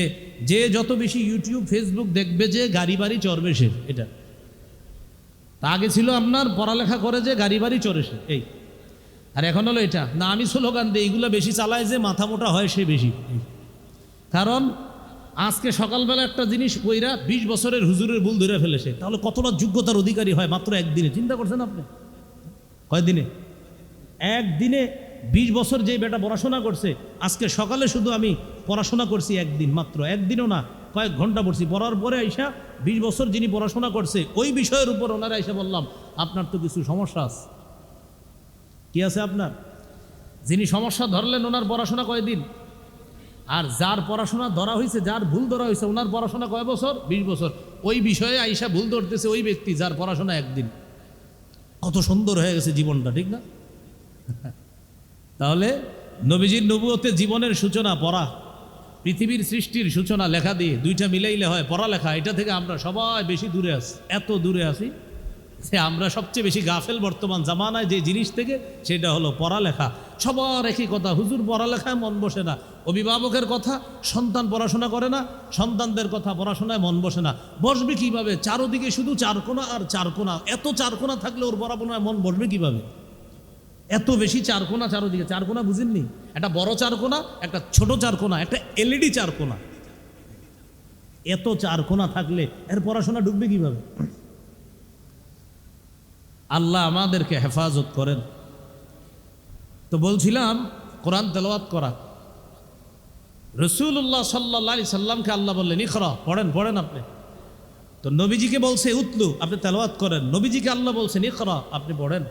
যে যত বেশি ইউটিউব ফেসবুক দেখবে যে গাড়ি বাড়ি চড়বে সে। এটা তা আগে ছিল আপনার পড়ালেখা করে যে গাড়ি বাড়ি চড়ে সে, এই। আর এখন হলো এটা না, আমি স্লোগান দিই এইগুলো বেশি চালায় যে মাথা মোটা হয় সে বেশি। কারণ আজকে সকালবেলা একটা জিনিস কইরা 20 বছরের হুজুরের ভুল ধরে ফেলেছে, তাহলে কতটা যোগ্যতার অধিকারী হয় মাত্র একদিনে। চিন্তা করছেন আপনি? কয়দিনে? একদিনে 20 বছর যেই বেটা পড়াশোনা করছে, আজকে সকালে শুধু আমি পড়াশোনা করছি একদিন, মাত্র একদিনও না, কয়েক ঘন্টা পড়ছি, পড়ার পরে আইসা 20 বছর যিনি পড়াশোনা করছে ওই বিষয়ের উপর ওনারা আইসা বললাম আপনার তো কিছু সমস্যা আছে। কি আছে আপনার? যিনি সমস্যা ধরলেন ওনার পড়াশোনা কয়দিন, আর যার পড়াশোনা ধরা হয়েছে, যার ভুল ধরা হয়েছে ওনার পড়াশোনা কয় বছর? 20 বছর। ওই বিষয়ে আইসা ভুল ধরতেছে ওই ব্যক্তি যার পড়াশোনা একদিন। কত সুন্দর হয়ে গেছে জীবনটা, ঠিক না? তাহলে নবীজির নবুয়তের জীবনের সূচনা পড়া, পৃথিবীর সৃষ্টির সূচনা লেখা দিয়ে দুইটা মিলাইলে হয় পড়ালেখা। এটা থেকে আমরা সবাই বেশি দূরে আছি, এত দূরে আছি যে আমরা সবচেয়ে বেশি গাফেল বর্তমান জামানায় যে জিনিস থেকে, সেটা হলো পড়ালেখা। সবার একই কথা, হুজুর পড়ালেখায় মন বসে না। অভিভাবকের কথা, সন্তান পড়াশোনা করে না, সন্তানদের কথা, পড়াশোনায় মন বসে না। বসবে কিভাবে? চারোদিকে শুধু চারকোনা আর চারকোনা। এত চারকোনা থাকলে ওর পড়াশোনায় মন বসবে কিভাবে? এত বেশি চারকোনা চারোদিকে। চারকোনা বুঝেননি? একটা বড় চারকোনা, একটা ছোট চারকোনা, একটা এলইডি চারকোনা। এত চারকোনা থাকলে এর পড়াশোনা ঢুকবে কিভাবে? আল্লাহ আমাদেরকে হেফাজত করেন। তো বলছিলাম কোরআন তেলাওয়াত করা। রাসূলুল্লাহ সাল্লাল্লাহু আলাইহি সাল্লামকে আল্লাহ বললেন ইকরা, পড়েন পড়েন আপনি। তো নবীজিকে বলছে উতলু, আপনি তেলাওয়াত করেন। নবীজিকে আল্লাহ বলছেন ইকরা, আপনি পড়েন।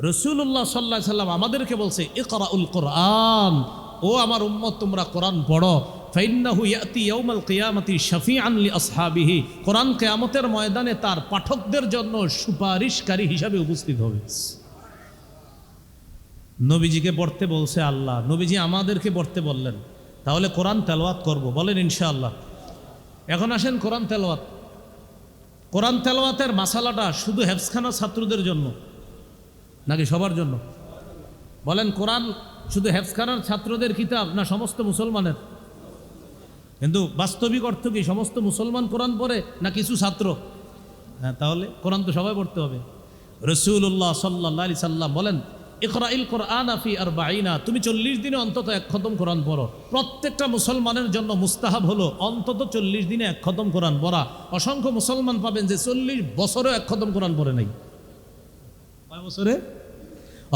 রাসূলুল্লাহ সাল্লাল্লাহু আলাইহি সাল্লাম আমাদেরকে বলছে ইকরাউল কোরআন, ও আমার উম্মত তোমরা কোরআন পড়ো। ফাইন্নাহু ইয়াতি ইয়াউমাল কিয়ামাতি শাফিআন লিআসহাবিহি, কোরআন কিয়ামতের ময়দানে তার পাঠকদের জন্য সুপারিশকারী হিসাবে উপস্থিত হবে। নবীজিকে পড়তে বলছে আল্লাহ, নবীজি আমাদেরকে পড়তে বললেন। তাহলে কোরআন তেলাওয়াত করব, বলেন ইনশাআল্লাহ। এখন আসেন কোরআন তেলাওয়াত। কোরআন তেলাওয়াতের মাসালাটা শুধু হেফজখানা ছাত্রদের জন্য নাকি সবার জন্য? বলেন, কোরআন শুধু হেফজখানার ছাত্রদের কিতাব না সমস্ত মুসলমানের? কিন্তু বাস্তবিক অর্থ কি সমস্ত মুসলমান কোরআন পড়ে না কিছু ছাত্র? হ্যাঁ, তাহলে কোরআন তো সবাই পড়তে হবে। রাসূলুল্লাহ সাল্লাল্লাহু আলাইহি সাল্লাম বলেন ইকরাইল কোরআনা ফি আরবাঈনা, তুমি 40 দিনে অন্তত এক খতম কোরআন পড়ো। প্রত্যেকটা মুসলমানের জন্য মুস্তাহাব হলো অন্তত 40 দিনে এক খতম কোরআন পড়া। অসংখ্য মুসলমান পাবেন যে 40 বছরেও এক খতম কোরআন পড়ে নাই। কয় বছরে?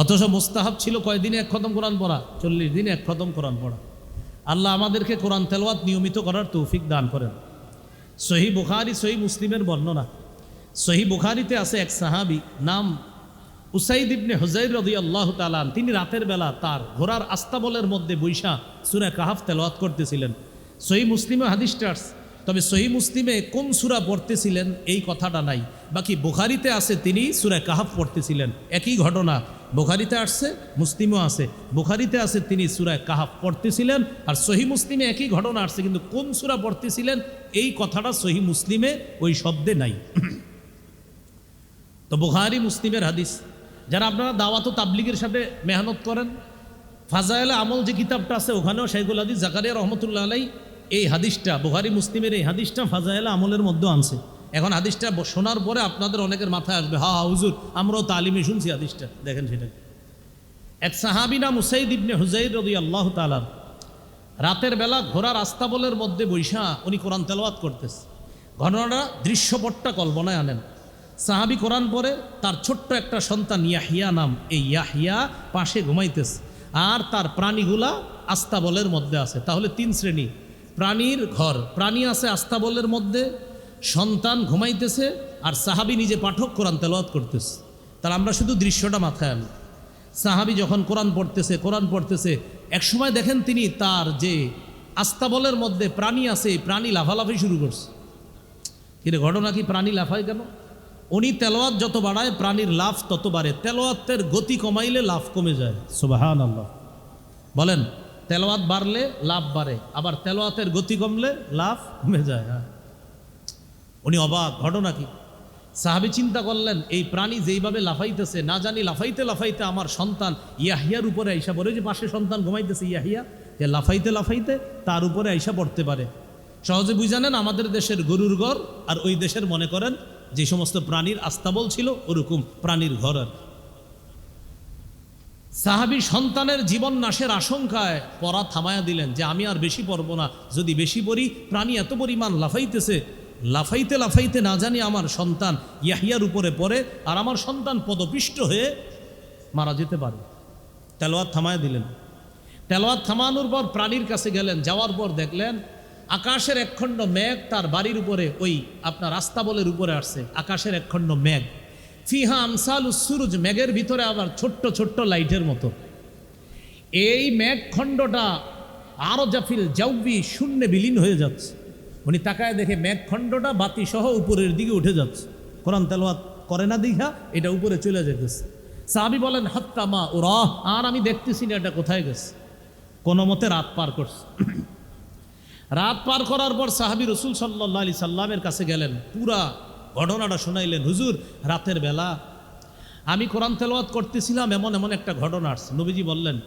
অথচ মুস্তাহাব ছিল কয় দিনে এক খতম কোরআন পড়া? 40 দিনে এক খতম কোরআন পড়া। আল্লাহ আমাদেরকে কোরআন তেলাওয়াত নিয়মিত করার তৌফিক দান করেন। সহিহ বুখারী সহিহ মুসলিমের বর্ণনা। সহিহ বুখারীতে আছে এক সাহাবী নাম উসাইদ ইবনে হুযাইর রাদিয়াল্লাহু তাআলা, তিনি রাতের বেলা তার ঘোড়ার আস্তাবলের মধ্যে বৈশা সূরা কাহফ তেলাওয়াত করতেছিলেন। সহিহ মুসলিমে হাদিসটা আছে, তবে সহিহ মুসলিমে কোন সূরা পড়তেছিলেন এই কথাটা নাই। বাকি বুখারীতে আছে তিনি সূরা কাহফ পড়তেছিলেন। একই ঘটনা বুখারীতে আসছে, মুসলিমও আছে। বুখারীতে আছে তিনি সূরা কাহফ পড়তেছিলেন, আর সহিহ মুসলিমে একই ঘটনা আসছে, কিন্তু কোন সূরা পড়তেছিলেন এই কথাটা সহিহ মুসলিমে ওই শব্দে নাই। তো বুখারী মুসলিমের হাদিস। যারা আপনারা দাওয়াত ও তাবলীগের সাথে মেহনত করেন, ফাজায়েল আমল যে কিতাবটা আছে ওখানেও শাইখুল হাদিস জাকারিয়া রহমতুল্লাহ আলাইহি এই হাদিসটা, বুখারী মুসলিমের এই হাদিসটা ফাজায়েল আমলের মধ্যে আনছে। এখন হাদিসটা শোনার পরে আপনাদের অনেকের মাথায় আসবে, হা হুজুর আমরাও তালিমে শুনছি হাদিসটা। দেখেন সেটা, এক সাহাবী নাম উসাইদ ইবনে হুযাইর রাদিয়াল্লাহু তাআলা রাতের বেলা ঘোড়ার আস্তাবলের মধ্যে বৈশা উনি কোরআন তেলাওয়াত করতেছে। ঘটনাটা দৃশ্যপটটা কল্পনায় আনেন। সাহাবী কোরআন পড়ে, তার ছোট্ট একটা সন্তান ইয়াহিয়া নাম, এই ইয়াহিয়া পাশে ঘুমাইতেছে, আর তার প্রাণীগুলা আস্তাবলের মধ্যে আছে। তাহলে 3 শ্রেণী প্রাণীর ঘর, প্রাণী আছে আস্তাবলের মধ্যে, সন্তান ঘুমাইতেছে, আর সাহাবী নিজে পাঠক কোরআন তেলাওয়াত করতেছে। তাহলে আমরা শুধু দৃশ্যটা মাথায় আনি। সাহাবী যখন কোরআন পড়তেছে একসময় দেখেন তিনি তার যে আস্তাবলের মধ্যে প্রাণী আছে, প্রাণী লাফালাফি শুরু করছে। কিন্তু ঘটনা কি, প্রাণী লাফায় কেন? উনি তেলাওয়াত যত বাড়ায় প্রাণীর লাফ তত বাড়ে। তেলাওয়াতের গতি কমাইলে লাফ কমে যায়। সুবহানাল্লাহ। বলেন, তেলাওয়াত বাড়লে লাফ বাড়ে, আবার তেলাওয়াতের গতি কমলে লাফ কমে যায়। হ্যাঁ, উনি অবাক, ঘটনা কি? সাহাবী চিন্তা করলেন এই প্রাণী যেইভাবে লাফাইতেছে, না জানি লাফাইতে লাফাইতে আমার সন্তান ইয়াহিয়ার উপরে আইসা পড়ে। যে পাশে সন্তান ঘুমাইতেছে ইয়াহিয়া, যে লাফাইতে লাফাইতে তার উপরে আইসা পড়তে পারে। সহজে বুঝানেন, আমাদের দেশের গরুর ঘর আর ওই দেশের মনে করেন যে সমস্ত প্রাণীর আস্তাবল ছিল ওরকম প্রাণীর ঘর। আর সাহাবী সন্তানের জীবন নাশের আশঙ্কায় পড়া থামায়া দিলেন, যে আমি আর বেশি পড়ব না, যদি বেশি পড়ি প্রাণী এত পরিমাণ লাফাইতেছে, লাফাইতে লাফাইতে না জানি আমার সন্তান ইয়াহিয়ার উপরে পড়ে আর আমার সন্তান পদপিষ্ট হয়ে মারা যেতে পারে। তেলাওয়াত থামায়া দিলেন। তেলাওয়াত থামানোর পর প্রাণীর কাছে গেলেন, যাওয়ার পর দেখলেন আকাশের একখণ্ড মেঘ তার বাড়ির উপরে, ওই আপনার আস্তাবলের উপরে আসছে আকাশের একখণ্ড মেঘ। ফিহা আমসালুস সুরুজ, মেঘের ভিতরে আবার ছোট্ট ছোট্ট লাইটের মতো। এই মেঘখণ্ডটা আরো জাফিল জাউবি, শূন্যে বিলীন হয়ে যাচ্ছে। উনি তাকায় দেখে মেঘখণ্ডটা বাতি সহ উপরের দিকে উঠে যাচ্ছে। কোরআন তেলাওয়াত করে না দীঘা, এটা উপরে চলে যেতেছে। সাহাবী বলেন হাত্তামা ওরা, আর আমি দেখতেছি না এটা কোথায় গেছে। কোনো মতে রাত পার করছে। রাত পার করার পর সাহাবী রসুল সাল্লাল্লাহু আলাইহি সাল্লামের কাছে গেলেন, পুরা ঘটনাটা শোনাইলেন। হুজুর, রাতের বেলা আমি কোরআন তেলাওয়াত করতেছিলাম, এমন এমন একটা ঘটনা আসছে। নবীজি বললেন,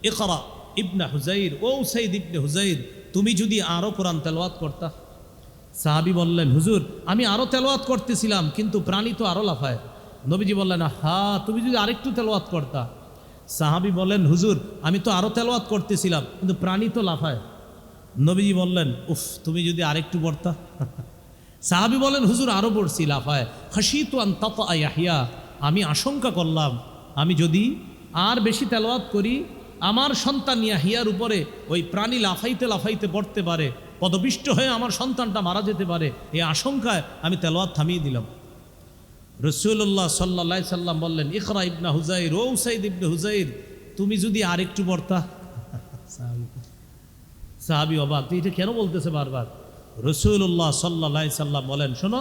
ইকরা ইবনে হুজাইর, ও সাইদ ইবনে হুজাইর, তুমি যদি আরো কোরআন তেলাওয়াত করতা। সাহাবী বললেন, হুজুর আমি আরো তেলাওয়াত করতেছিলাম, কিন্তু প্রাণী তো আরো লাফায়। নবীজি বললেন, হ্যাঁ তুমি যদি আরেকটু তেলাওয়াত করতা। সাহাবী বলেন, হুজুর আমি তো আরো তেলাওয়াত করতেছিলাম, কিন্তু প্রাণী তো লাফায়। নবীজি বললেন, উফ তুমি যদি আরেকটু পড়তা। সাহাবী বলেন, হুজুর আরো পড়ছি, লাফায়। খাশিতু আন তাতা ইয়াহইয়া, আমি আশঙ্কা করলাম আমি যদি আর বেশি তেলাওয়াত করি, আমার সন্তান ইয়াহিয়ার উপরে ওই প্রাণী লাফাইতে লাফাইতে পড়তে পারে, পদপিষ্ট হয়ে আমার সন্তানটা মারা যেতে পারে। এই আশঙ্কায় আমি তেলাওয়াত থামিয়ে দিলাম। রাসূলুল্লাহ সাল্লাল্লাহু আলাইহি সাল্লাম বললেন, ইকরা ইবনে হুজাইর, ও সাইদ ইবনে হুজাইর, তুমি যদি আরেকটু পড়তা। সাহাবী অবাক, এটা কেন বলতেছে বারবার? রাসূলুল্লাহ সাল্লাল্লাহু আলাইহি সাল্লাম বলেন, শোনো,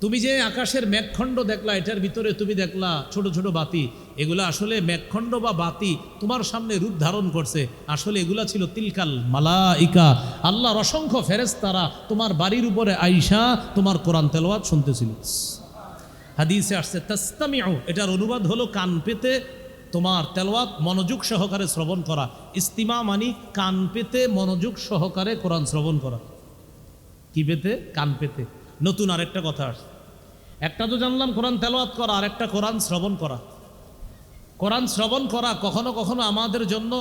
তুমি যে আকাশের মেঘখণ্ড দেখলা, এটার ভিতরে তুমি দেখলা ছোট ছোট বাতি, এগুলো আসলে মেঘখণ্ড বা বাতি তোমার সামনে রূপ ধারণ করছে। আসলে এগুলা ছিল তিলকাল মালাইকা, আল্লাহর অসংখ্য ফেরেশতারা তোমার বাড়ির উপরে আইসা তোমার কোরআন তেলাওয়াত শুনতেছিল। হাদিসে আসছে তাসতামিউ, এটার অনুবাদ হলো কান পেতে তোমার তেলাওয়াত মনোযোগ সহকারে শ্রবণ করা। ইস্তিমা মানি কান পেতে মনোযোগ সহকারে কোরআন শ্রবণ করা। কি পেতে? কান পেতে। নতুন আরেকটা কথা আসছে। একটা তো জানলাম কোরআন তেলাওয়াত করা, আর একটা কোরআন শ্রবণ করা। কোরআন শ্রবণ করা কখনো কখনো আমাদের জন্য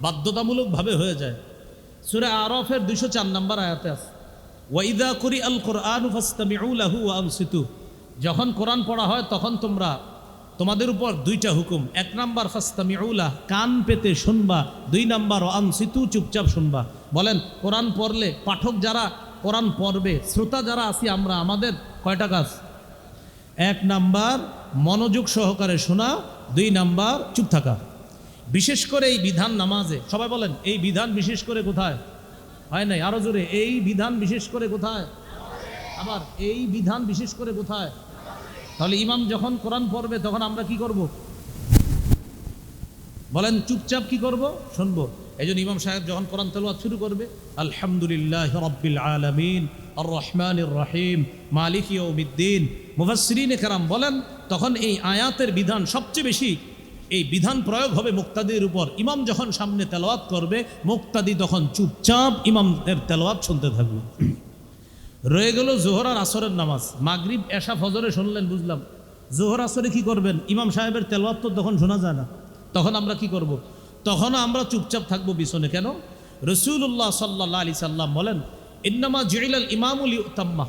বাধ্যতামূলকভাবে হয়ে যায়। সূরা আরাফের 204 নম্বর আয়াতে আছে, ওয়াইদা কুরিআল কুরআনু ফাসতামিউ লাহু ওয়া আনসিতু, যখন কোরআন পড়া হয় তখন তোমাদের উপর দুইটা হুকুম। 1 নাম্বার ফাসতামিউ লাহ, কান পেতে শুনবা। 2 নাম্বার ওয়া আনসিতু, চুপচাপ শুনবা। বলেন, কোরআন পড়লে পাঠক যারা কোরআন পড়বে, শ্রোতা যারা আছি আমরা, আমাদের কয়টা কাজ? 1 নাম্বার মনোযোগ সহকারে শোনা, 2 নাম্বার চুপ থাকা। বিশেষ করে এই বিধান নামাজে, সবাই বলেন এই বিধান বিশেষ করে কোথায়? হয় নাই, আরো জোরে, এই বিধান বিশেষ করে কোথায়? আবার এই বিধান বিশেষ করে কোথায়? তাহলে ইমাম যখন কোরআন পড়বে তখন আমরা কি করব? বলেন, চুপচাপ কি করব? শুনবো। এই জন্য ইমাম সাহেব যখন কোরআন তেলাওয়াত শুরু করবে, আলহামদুলিল্লাহি রাব্বিল আলামিন আর রহমানির রহিম মালিকি ইয়াউমিদ্দিন, মুফাসসিরিনে কেরাম বলেন তখন এই আয়াতের বিধান সবচেয়ে বেশি, এই বিধান প্রয়োগ হবে মুক্তাদির উপর। ইমাম যখন সামনে তেলাওয়াত করবে, মুক্তাদি তখন চুপচাপ ইমামের তেলাওয়াত শুনতে থাকবে। রয়ে গেল জোহর আর আসরের নামাজ। মাগরিব এশা ফজরে শুনলেন, বুঝলাম। জোহর আসরে কি করবেন? ইমাম সাহেবের তেলাওয়াত তো তখন শোনা যায় না, তখন আমরা কি করব? তখন আমরা চুপচাপ থাকবো পিছনে। কেন? রাসূলুল্লাহ সাল্লাল্লাহু আলাইহি সাল্লাম বলেন, ইন্নামা জুইলাল ইমামু লিউতাম্মা,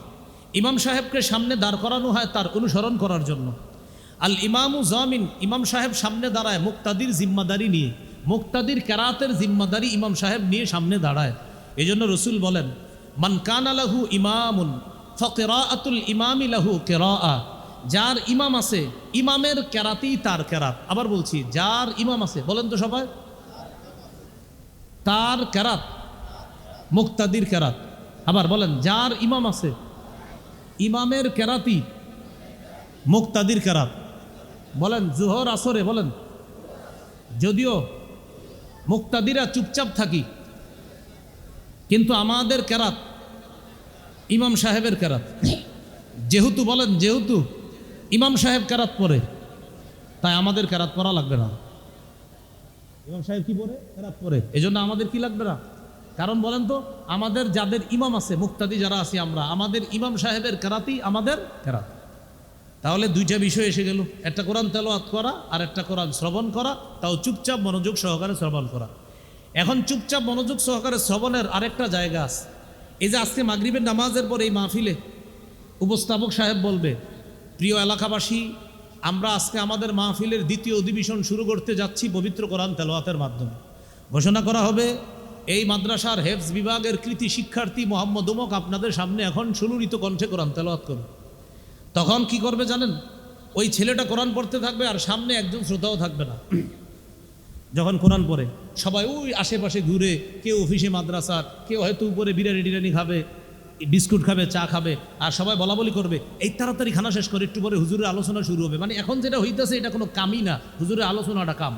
ইমাম সাহেবকে সামনে দাঁড় করানো হয় তার অনুসরণ করার জন্য। আল ইমামু জামিন, ইমাম সাহেব সামনে দাঁড়ায় মুক্তাদির জিম্মাদারি নিয়ে, মুক্তাদির কেরাতের জিম্মাদারি ইমাম সাহেব নিয়ে সামনে দাঁড়ায়। এই জন্য রসুল বলেন, মান কানা লাহু ইমামুন ফাকিরাআতুল ইমামি লাহু কিরাআ, যার ইমাম আছে ইমামের কেরাতেই তার কেরাত। আবার বলছি, যার ইমাম আছে, বলেন তো সবাই, তার কেরাত মুক্তাদির কেরাত। আবার বলেন, যার ইমাম আছে ইমামের কেরাতি মুক্তাদির কেরাত। বলেন জোহর আসরে, বলেন যদিও মুক্তাদিরা চুপচাপ থাকি, কিন্তু আমাদের কেরাত ইমাম সাহেবের কেরাত। যেহেতু বলেন, যেহেতু ইমাম সাহেব কেরাত পড়ে, তাই আমাদের কেরাত পড়া লাগবে না। ইমাম সাহেব কি পড়ে? কেরাত পড়ে। এই জন্য আমাদের কি লাগবে না? কারণ বলেন তো, আমাদের যাদের ইমাম আছে, মুক্তাদি যারা আছি আমরা, আমাদের ইমাম সাহেবের কেরাতই আমাদের কেরাত। তাহলে দুইটা বিষয় এসে গেল, একটা কোরআন তেলাওয়াত করা আর একটা কোরআন শ্রবণ করা, তাও চুপচাপ মনোযোগ সহকারে শ্রবণ করা। এখন চুপচাপ মনোযোগ সহকারে শ্রবণের আরেকটা জায়গা আছে। এই যে আজকে মাগরিবের নামাজের পর এই মাহফিলে উপস্থাপক সাহেব বলবে, প্রিয় এলাকাবাসী, আমরা আজকে আমাদের মাহফিলের দ্বিতীয় অধিবেশন শুরু করতে যাচ্ছি পবিত্র কোরআন তেলাওয়াতের মাধ্যমে। ঘোষণা করা হবে এই মাদ্রাসার হেফজ বিভাগের কৃতি শিক্ষার্থী মোহাম্মদ উমক আপনাদের সামনে এখন সুললিত কণ্ঠে কোরআন তেলাওয়াত করবে। তখন কি করবে জানেন? ওই ছেলেটা কোরআন পড়তে থাকবে আর সামনে একজন শ্রোতাও থাকবে না। যখন কোরআন পড়ে সবাই ওই আশেপাশে ঘুরে, কেউ অফিসে মাদ্রাসার, কেউ হয়তো উপরে বিরিয়ানি টিরিয়ানি খাবে, বিস্কুট খাবে, চা খাবে, আর সবাই বলাবলি করবে এই তাড়াতাড়ি খানা শেষ করে একটু পরে হুজুরের আলোচনা শুরু হবে। মানে এখন যেটা হইতেছে এটা কোনো কামই না, হুজুরের আলোচনাটা কাম।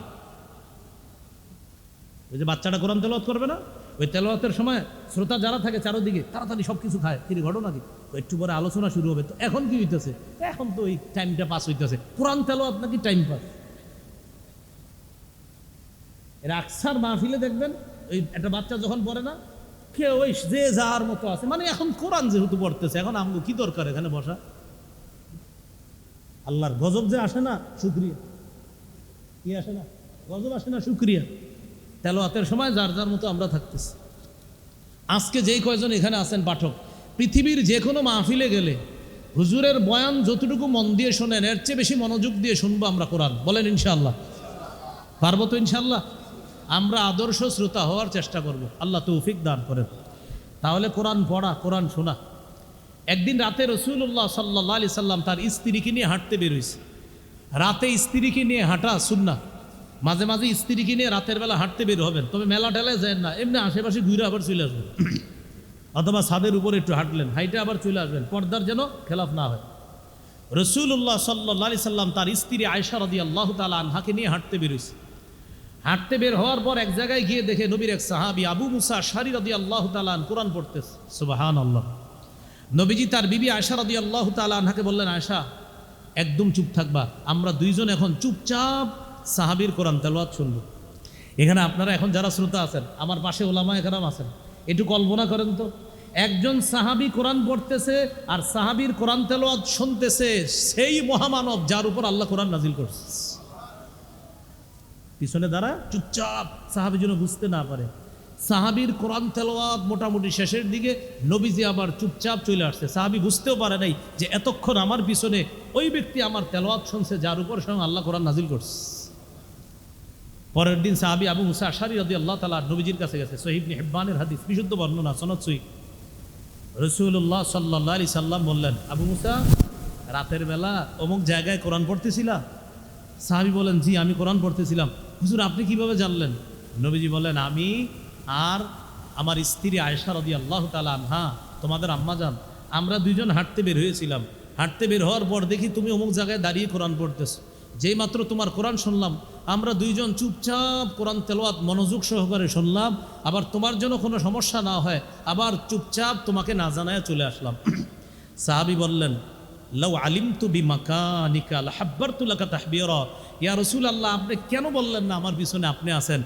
ওই যে বাচ্চাটা কোরআন তেলাওয়াত করবে না, ওই তেলাওয়াতের সময় শ্রোতা যারা থাকে চারোদিকে তাড়াতাড়ি সব কিছু খায়, কি ঘটনা কি, একটু পরে আলোচনা শুরু হবে। তো এখন কি হইতেছে? এখন তো ওই টাইমটা পাস হইতেছে, কোরআন তেলাওয়াত নাকি টাইম পাস। এর আকসার মাহফিলে দেখবেন ওই একটা বাচ্চা যখন পড়ে না, কেউ ওই যে যার মতো আছে, মানে এখন কোরআন যেহেতু পড়তেছে, এখন আমগো কি দরকার এখানে বসা? আল্লাহর গজব যে আসে না, শুকরিয়া। কি আসে না? গজব আসে না, শুকরিয়া। তেলাওয়াতের সময় যার যার মতো আমরা থাকতেছি। আজকে যেই কয়জন এখানে আছেন পাঠক, পৃথিবীর যে কোনো মাহফিলে গেলে হুজুরের বয়ান যতটুকু মন দিয়ে শোনেন এর চেয়ে বেশি মনোযোগ দিয়ে শুনবো আমরা কোরআন। বলেন ইনশাআল্লাহ? পারবো তো ইনশাআল্লাহ? আমরা আদর্শ শ্রোতা হওয়ার চেষ্টা করব, আল্লাহ তৌফিক দান করেন। তাহলে কোরআন পড়া, কোরআন শোনা। একদিন রাতে রাসূলুল্লাহ সাল্লাল্লাহু আলাইহি সাল্লাম তার স্ত্রীকে নিয়ে হাঁটতে বের হয়েছে। রাতে স্ত্রীকে নিয়ে হাঁটা সুন্নাহ। মাঝে মাঝে স্ত্রীকে নিয়ে রাতের বেলা হাঁটতে বের হবেন, তবে মেলা টেলায় যায় না, এমনি আশেপাশে ঘুরে আবার চলে আসবেন। অথবা ছাদের উপরে একটু হাঁটলেন, হাইটে আবার চলে আসবেন, পর্দার যেন খেলাফ না হয়। রাসূলুল্লাহ সাল্লাল্লাহু আলাইহি সাল্লাম তার স্ত্রী আয়েশা রাদিয়াল্লাহু তাআলা আনহাকে নিয়ে হাঁটতে বের হয়েছে। হাঁটতে বের হওয়ার পর এক জায়গায় গিয়ে দেখে নবীর এক সাহাবী আবু মুসা আশআরী রাদিয়াল্লাহু তাআলা কোরআন পড়তেছে। সুবহানাল্লাহ। নবীজি তার বিবি আয়েশা রাদিয়াল্লাহু তাআলা আনহাকে বললেন, আয়েশা একদম চুপ থাকবা, আমরা দুইজন এখন চুপচাপ সাহাবীর কোরআন তেলাওয়াত শুনব। এখানে আপনারা এখন যারা শ্রোতা আছেন, আমার পাশে ওলামায়ে কেরাম আছেন, একটু কল্পনা করেন তো, একজন সাহাবী কোরআন পড়তেছে আর সাহাবীর কোরআন তেলাওয়াত শুনতেছে সেই মহামানব যার উপর আল্লাহ কোরআন নাজিল করছে। পিছনে দ্বারা চুপচাপ, সাহাবী যেন বুঝতে না পারে। সাহাবীর কোরআন তেলাওয়াত মোটামুটি শেষের দিকে, নবীজি আবার চুপচাপ চলে আসছে। সাহাবী বুঝতেও পারে নাই যে এতক্ষণ আমার পিছনে ওই ব্যক্তি আমার তেলাওয়াত শুনছে যার উপর স্বয়ং আল্লাহ কোরআন নাজিল করছে। পরের দিন সাহাবী আবু মুসা আশআরী রাদিয়াল্লাহু তাআলা নবীজির কাছে গেছে। সহিহ ইবনে হিব্বানের হাদিস, বিশুদ্ধ বর্ণনা, সনদ সহিহ। রাসূলুল্লাহ সাল্লাল্লাহু আলাইহি সাল্লাম বললেন, আবু মুসা রাতের বেলা অমুক জায়গায় কোরআন পড়তেছিলা? সাহাবী বলেন, জি আমি কোরআন পড়তেছিলাম। হুজুর আপনি কিভাবে জানলেন? নবীজি বলেন, আমি আর আমার স্ত্রী আয়েশা রাদিয়াল্লাহু তাআলা আনহা, তোমাদের আম্মাজান, আমরা দুইজন হাঁটতে বের হয়েছিলাম। হাঁটতে বের হওয়ার পর দেখি তুমি অমুক জায়গায় দাঁড়িয়ে কোরআন পড়তেছো। যেই মাত্র তোমার কোরআন শুনলাম, আমরা দুইজন চুপচাপ কোরআন তেলাওয়াত মনোযোগ সহকারে শুনলাম। আবার তোমার জন্য কোনো সমস্যা না হয় আবার চুপচাপ তোমাকে না জানায় চলে আসলাম। সাহাবী বললেন, লাউ আলিমতু বিমাকানিকা লাহাব্বারতু লাকা তাহবীরা। ইয়া রাসূলুল্লাহ, আপনি কেন বললেন না আমার পিছনে আপনি আছেন?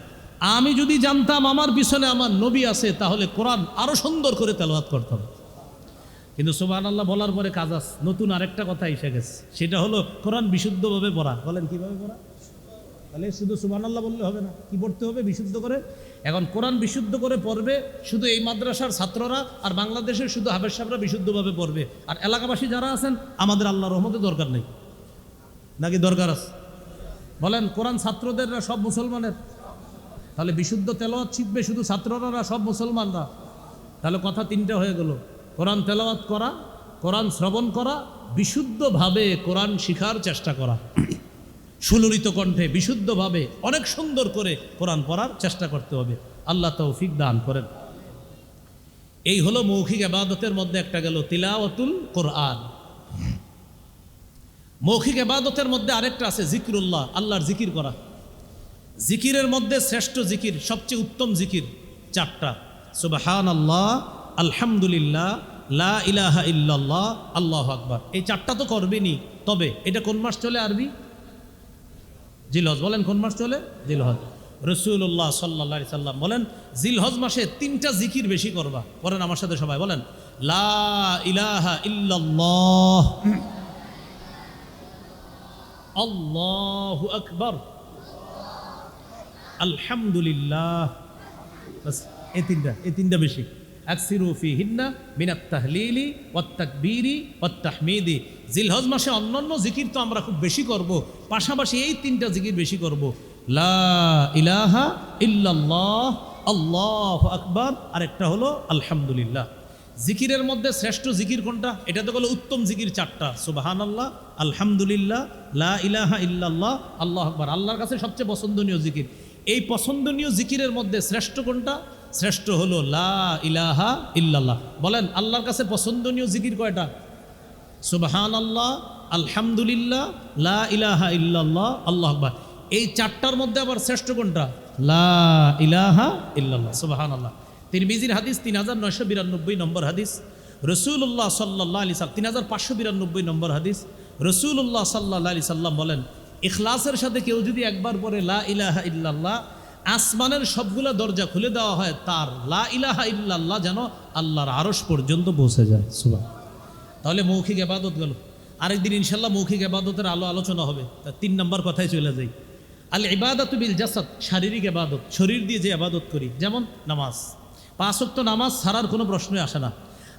আমি যদি জানতাম আমার পিছনে আমার নবী আছে তাহলে কোরআন আরো সুন্দর করে তেলাওয়াত করতাম। কিন্তু সুবহানাল্লাহ বলার পরে কাজ আছে, নতুন আরেকটা কথা এসে গেছে, সেটা হলো কোরআন বিশুদ্ধভাবে পড়া। বলেন কিভাবে পড়া? তাহলে শুধু সুবহানাল্লাহ বললে হবে না, কি পড়তে হবে? বিশুদ্ধ করে। এখন কোরআন বিশুদ্ধ করে পড়বে শুধু এই মাদ্রাসার ছাত্ররা, আর বাংলাদেশের শুধু হাফেজ সাহেবরা বিশুদ্ধভাবে পড়বে, আর এলাকাবাসী যারা আছেন আমাদের আল্লাহর রহমতে দরকার নেই, নাকি দরকার আছে? বলেন, কোরআন ছাত্রদের না সব মুসলমানের? তাহলে বিশুদ্ধ তেলাওয়াত শিখবে শুধু ছাত্ররা না সব মুসলমানরা? তাহলে কথা তিনটা হয়ে গেল, কোরআন তেলাওয়াত করা, কোরআন শ্রবণ করা, বিশুদ্ধভাবে কোরআন শিখার চেষ্টা করা, সুললিত কণ্ঠে বিশুদ্ধভাবে অনেক সুন্দর করে কোরআন পড়ার চেষ্টা করতে হবে। আল্লাহ তৌফিক দান করেন। এই হলো মৌখিক ইবাদতের মধ্যে একটা গেল, তিলাওয়াতুল কোরআন। মৌখিক ইবাদতের মধ্যে আরেকটা আছে জিকরুল্লাহ, আল্লাহর জিকির করা। জিকিরের মধ্যে শ্রেষ্ঠ জিকির, সবচেয়ে উত্তম জিকির চারটা: সুবহানাল্লাহ, আলহামদুলিল্লাহ, লা ইলাহা ইল্লাল্লাহ, আল্লাহু আকবার। এই চারটা তো করবেনই। তবে এটা কোন মাস চলে? আরবি জিলহজ। বলেন কোন মাস চলে? জিলহজ। রাসূলুল্লাহ সাল্লাল্লাহু আলাইহি সাল্লাম বলেন, জিলহজ মাসে তিনটা জিকির বেশি করবা। বলেন আমার সাথে সবাই, বলেন লা ইলাহা ইল্লাল্লাহ, আল্লাহু আকবার, আলহামদুলিল্লাহ। বাস এই তিনটা বেশি। আকসিরু ফিহিন্না মিনাত তাহলিলি ওয়াত তাকবীরি ওয়াত তাহমিদি। জিলহজ মাসে অন্যান্য জিকির তো আমরা খুব বেশি করব, পাশাপাশি এই তিনটা জিকির বেশি করব। লা ইলাহা ইল্লাল্লাহ, আল্লাহু আকবার, আরেকটা হলো আলহামদুলিল্লাহ। জিকিরের মধ্যে শ্রেষ্ঠ জিকির কোনটা? এটা তো হলো উত্তম জিকির চারটা, সুবহানাল্লাহ, আলহামদুলিল্লাহ, লা ইলাহা ইল্লাল্লাহ, আল্লাহু আকবার। আল্লাহর কাছে সবচেয়ে পছন্দনীয় জিকির। এই পছন্দনীয় জিকিরের মধ্যে শ্রেষ্ঠ কোনটা? শ্রেষ্ঠ হলো লা ইলাহা ইল্লাল্লাহ। বলেন আল্লাহর কাছে পছন্দনীয় জিকির কয়টা? সুবহানাল্লাহ, আলহামদুলিল্লাহ, লা ইলাহা ইল্লাল্লাহ, আল্লাহু আকবার। এই চারটার মধ্যে আবার শ্রেষ্ঠ কোনটা? লা ইলাহা ইল্লাল্লাহ, সুবহানাল্লাহ। তিরমিজির হাদিস 3992 নম্বর হাদিস। রাসূলুল্লাহ সাল্লাল্লাহু আলাইহি সাল্লাম 3592 নম্বর হাদিস। রাসূলুল্লাহ সাল্লাল্লাহু আলাইহি সাল্লাম বলেন, ইখলাসের সাথে কেউ যদি একবার পড়ে লা ইলাহা ইল্লাল্লাহ, আসমানের সবগুলা দরজা খুলে দেওয়া হয়, তার লা ইলাহা ইল্লাল্লাহ যেন আল্লাহর আরশ পর্যন্ত পৌঁছে যায়। সুবহান। তাহলে মৌখিক ইবাদত গেল। আরেকদিন ইনশাল্লাহ মৌখিক ইবাদতের আলোচনা হবে। তার 3 নম্বর কথায় চলে যাই। আল ইবাদাতু বিল জাসাদ, শারীরিক ইবাদত, শরীর দিয়ে যে ইবাদত করি, যেমন নামাজ। 5 ওয়াক্ত নামাজ ছাড়ার কোনো প্রশ্নই আসে না।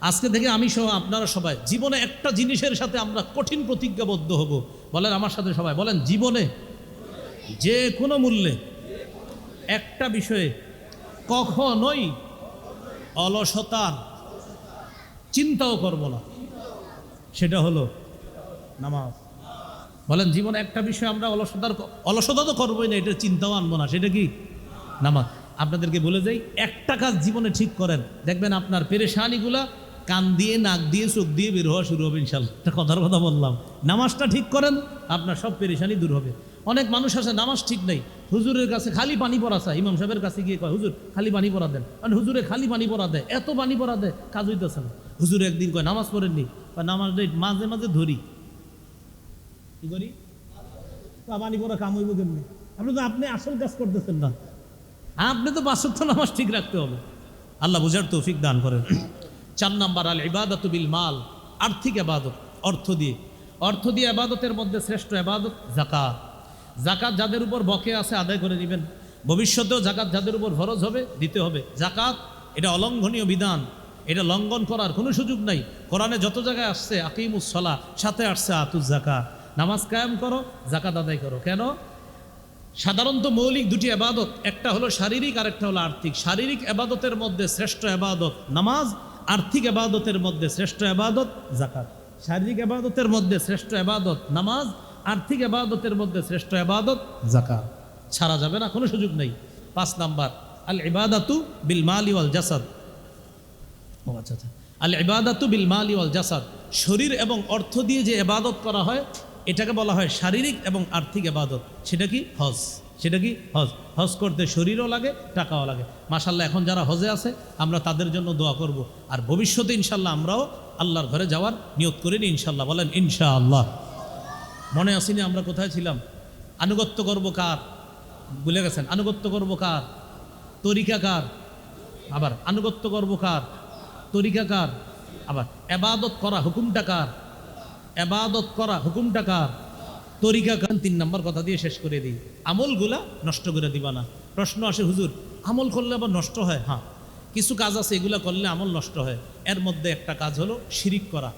আজকে থেকে আমি সহ আপনারা সবাই জীবনে একটা জিনিসের সাথে আমরা কঠিন প্রতিজ্ঞাবদ্ধ হব। বলেন আমার সাথে সবাই বলেন, জীবনে যে কোনো মূল্যে একটা বিষয়ে কখনোই অলসতার চিন্তাও করব না, সেটা হলো নামাজ। বলেন জীবনে একটা বিষয় আমরা অলসতা তো করবোই না, এটার চিন্তাও আনবো না, সেটা কি? নামাজ। আপনাদেরকে বলে যাই, একটা কাজ জীবনে ঠিক করেন, দেখবেন আপনার পেরেশানিগুলা কান দিয়ে, নাক দিয়ে, চোখ দিয়ে বের হওয়া শুরু হবে ইনশাল্লাহ। একটা কথার কথা বললাম, নামাজটা ঠিক করেন, আপনার সব পেরেশানি দূর হবে। অনেক মানুষ আছে নামাজ ঠিক নেই, হুজুরের কাছে খালি পানি পড়া চায়, ইমাম সাহেবের কাছে গিয়ে কয় হুজুর খালি পানি পড়া দেন, মানে হুজুরে খালি পানি পড়া দেয়, এত পানি পড়া দেয়, কাজ হইতেছে না। হুজুর একদিন কয় নামাজ পড়েননি, নামাজ মাঝে মাঝে ধরি, কি করি? পানি পড়া কাম হইব কেমনি? আপনি আসল কাজ করতেছেন না, আপনি তো 5 ওয়াক্ত নামাজ ঠিক রাখতে হবে। আল্লাহ বুঝার তৌফিক দান করেন। 4 নাম্বার আল ইবাদাতু বিল মাল, আর্থিক ইবাদত, অর্থ দিয়ে। অর্থ দিয়ে ইবাদতের মধ্যে শ্রেষ্ঠ ইবাদত যাকাত। যাকাত যাদের উপর বকে আছে আদায় করে নেবেন, ভবিষ্যতেও যাকাত যাদের উপর ফরজ হবে দিতে হবে। যাকাত এটা অলঙ্ঘনীয় বিধান, এটা লঙ্ঘন করার কোনো সুযোগ নাই। কোরআনে যত জায়গায় আসছে আকিমুস সালাহ, সাথে আসছে আতুজ যাকাত, নামাজ কায়েম করো, যাকাত আদায় করো। কেন? সাধারণত মৌলিক দুটি ইবাদত, একটা হলো শারীরিক আর একটা হলো আর্থিক। শারীরিক ইবাদতের মধ্যে শ্রেষ্ঠ ইবাদত নামাজ, আর্থিক ইবাদতের মধ্যে শ্রেষ্ঠ ইবাদত যাকাত। শারীরিক ইবাদতের মধ্যে শ্রেষ্ঠ ইবাদত নামাজ, আর্থিক ইবাদতের মধ্যে শ্রেষ্ঠ ইবাদত যাকাত। ছাড়া যাবে না, কোনো সুযোগ নেই। 5 নাম্বার আল ইবাদাতু বিল মালি ওয়াল জাসাদ। আচ্ছা, আল ইবাদাতু বিল মালি ওয়াল জাসাদ, শরীর এবং অর্থ দিয়ে যে ইবাদত করা হয় এটাকে বলা হয় শারীরিক এবং আর্থিক ইবাদত। সেটা কি? হজ। সেটা কি? হজ। হজ করতে শরীরও লাগে, টাকাও লাগে। মাশাআল্লাহ এখন যারা হজে আছে আমরা তাদের জন্য দোয়া করব। আর ভবিষ্যতে ইনশাআল্লাহ আমরাও আল্লাহর ঘরে যাওয়ার নিয়ত করে নিই ইনশাআল্লাহ। বলেন ইনশাআল্লাহ। মনে আসেনি আমরা কোথায় ছিলাম? আনুগত্য করব কার? ভুলে গেছেন? আনুগত্য করব কার? তরিকা কার? আবার আনুগত্য করব কার? তরিকা কার? আবার ইবাদত করা হুকুমটা কার? ইবাদত করা হুকুমটা কার? তরিকা কার? 3 নম্বর কথা দিয়ে শেষ করে দিই, আমলগুলা নষ্ট করে দিবা না। প্রশ্ন আসে হুজুর আমল করলে আবার নষ্ট হয়? হ্যাঁ, কিছু কাজ আছে এগুলা করলে আমল নষ্ট হয়। এর মধ্যে একটা কাজ হলো শিরিক করা।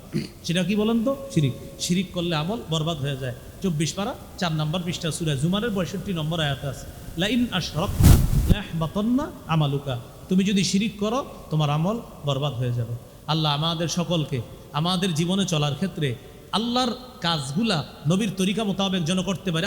সেটা কি বলেন তো? শিরিক। শিরিক করলে আমল বরবাদ হয়ে যায়। 24 পারা 4 নম্বর পৃষ্ঠা সূরা জুমারের 65 নম্বর আয়াত আছে, লা ইন আশরাকতা লাহবাতান্না আমালুকা। তুমি যদি শিরিক করো তোমার আমল বরবাদ হয়ে যাবে। আল্লাহ আমাদের সকলকে আমাদের জীবনে চলার ক্ষেত্রে আল্লাহর কাজগুলা নবীর তরিকা মোতাবেক যেন করতে পারে।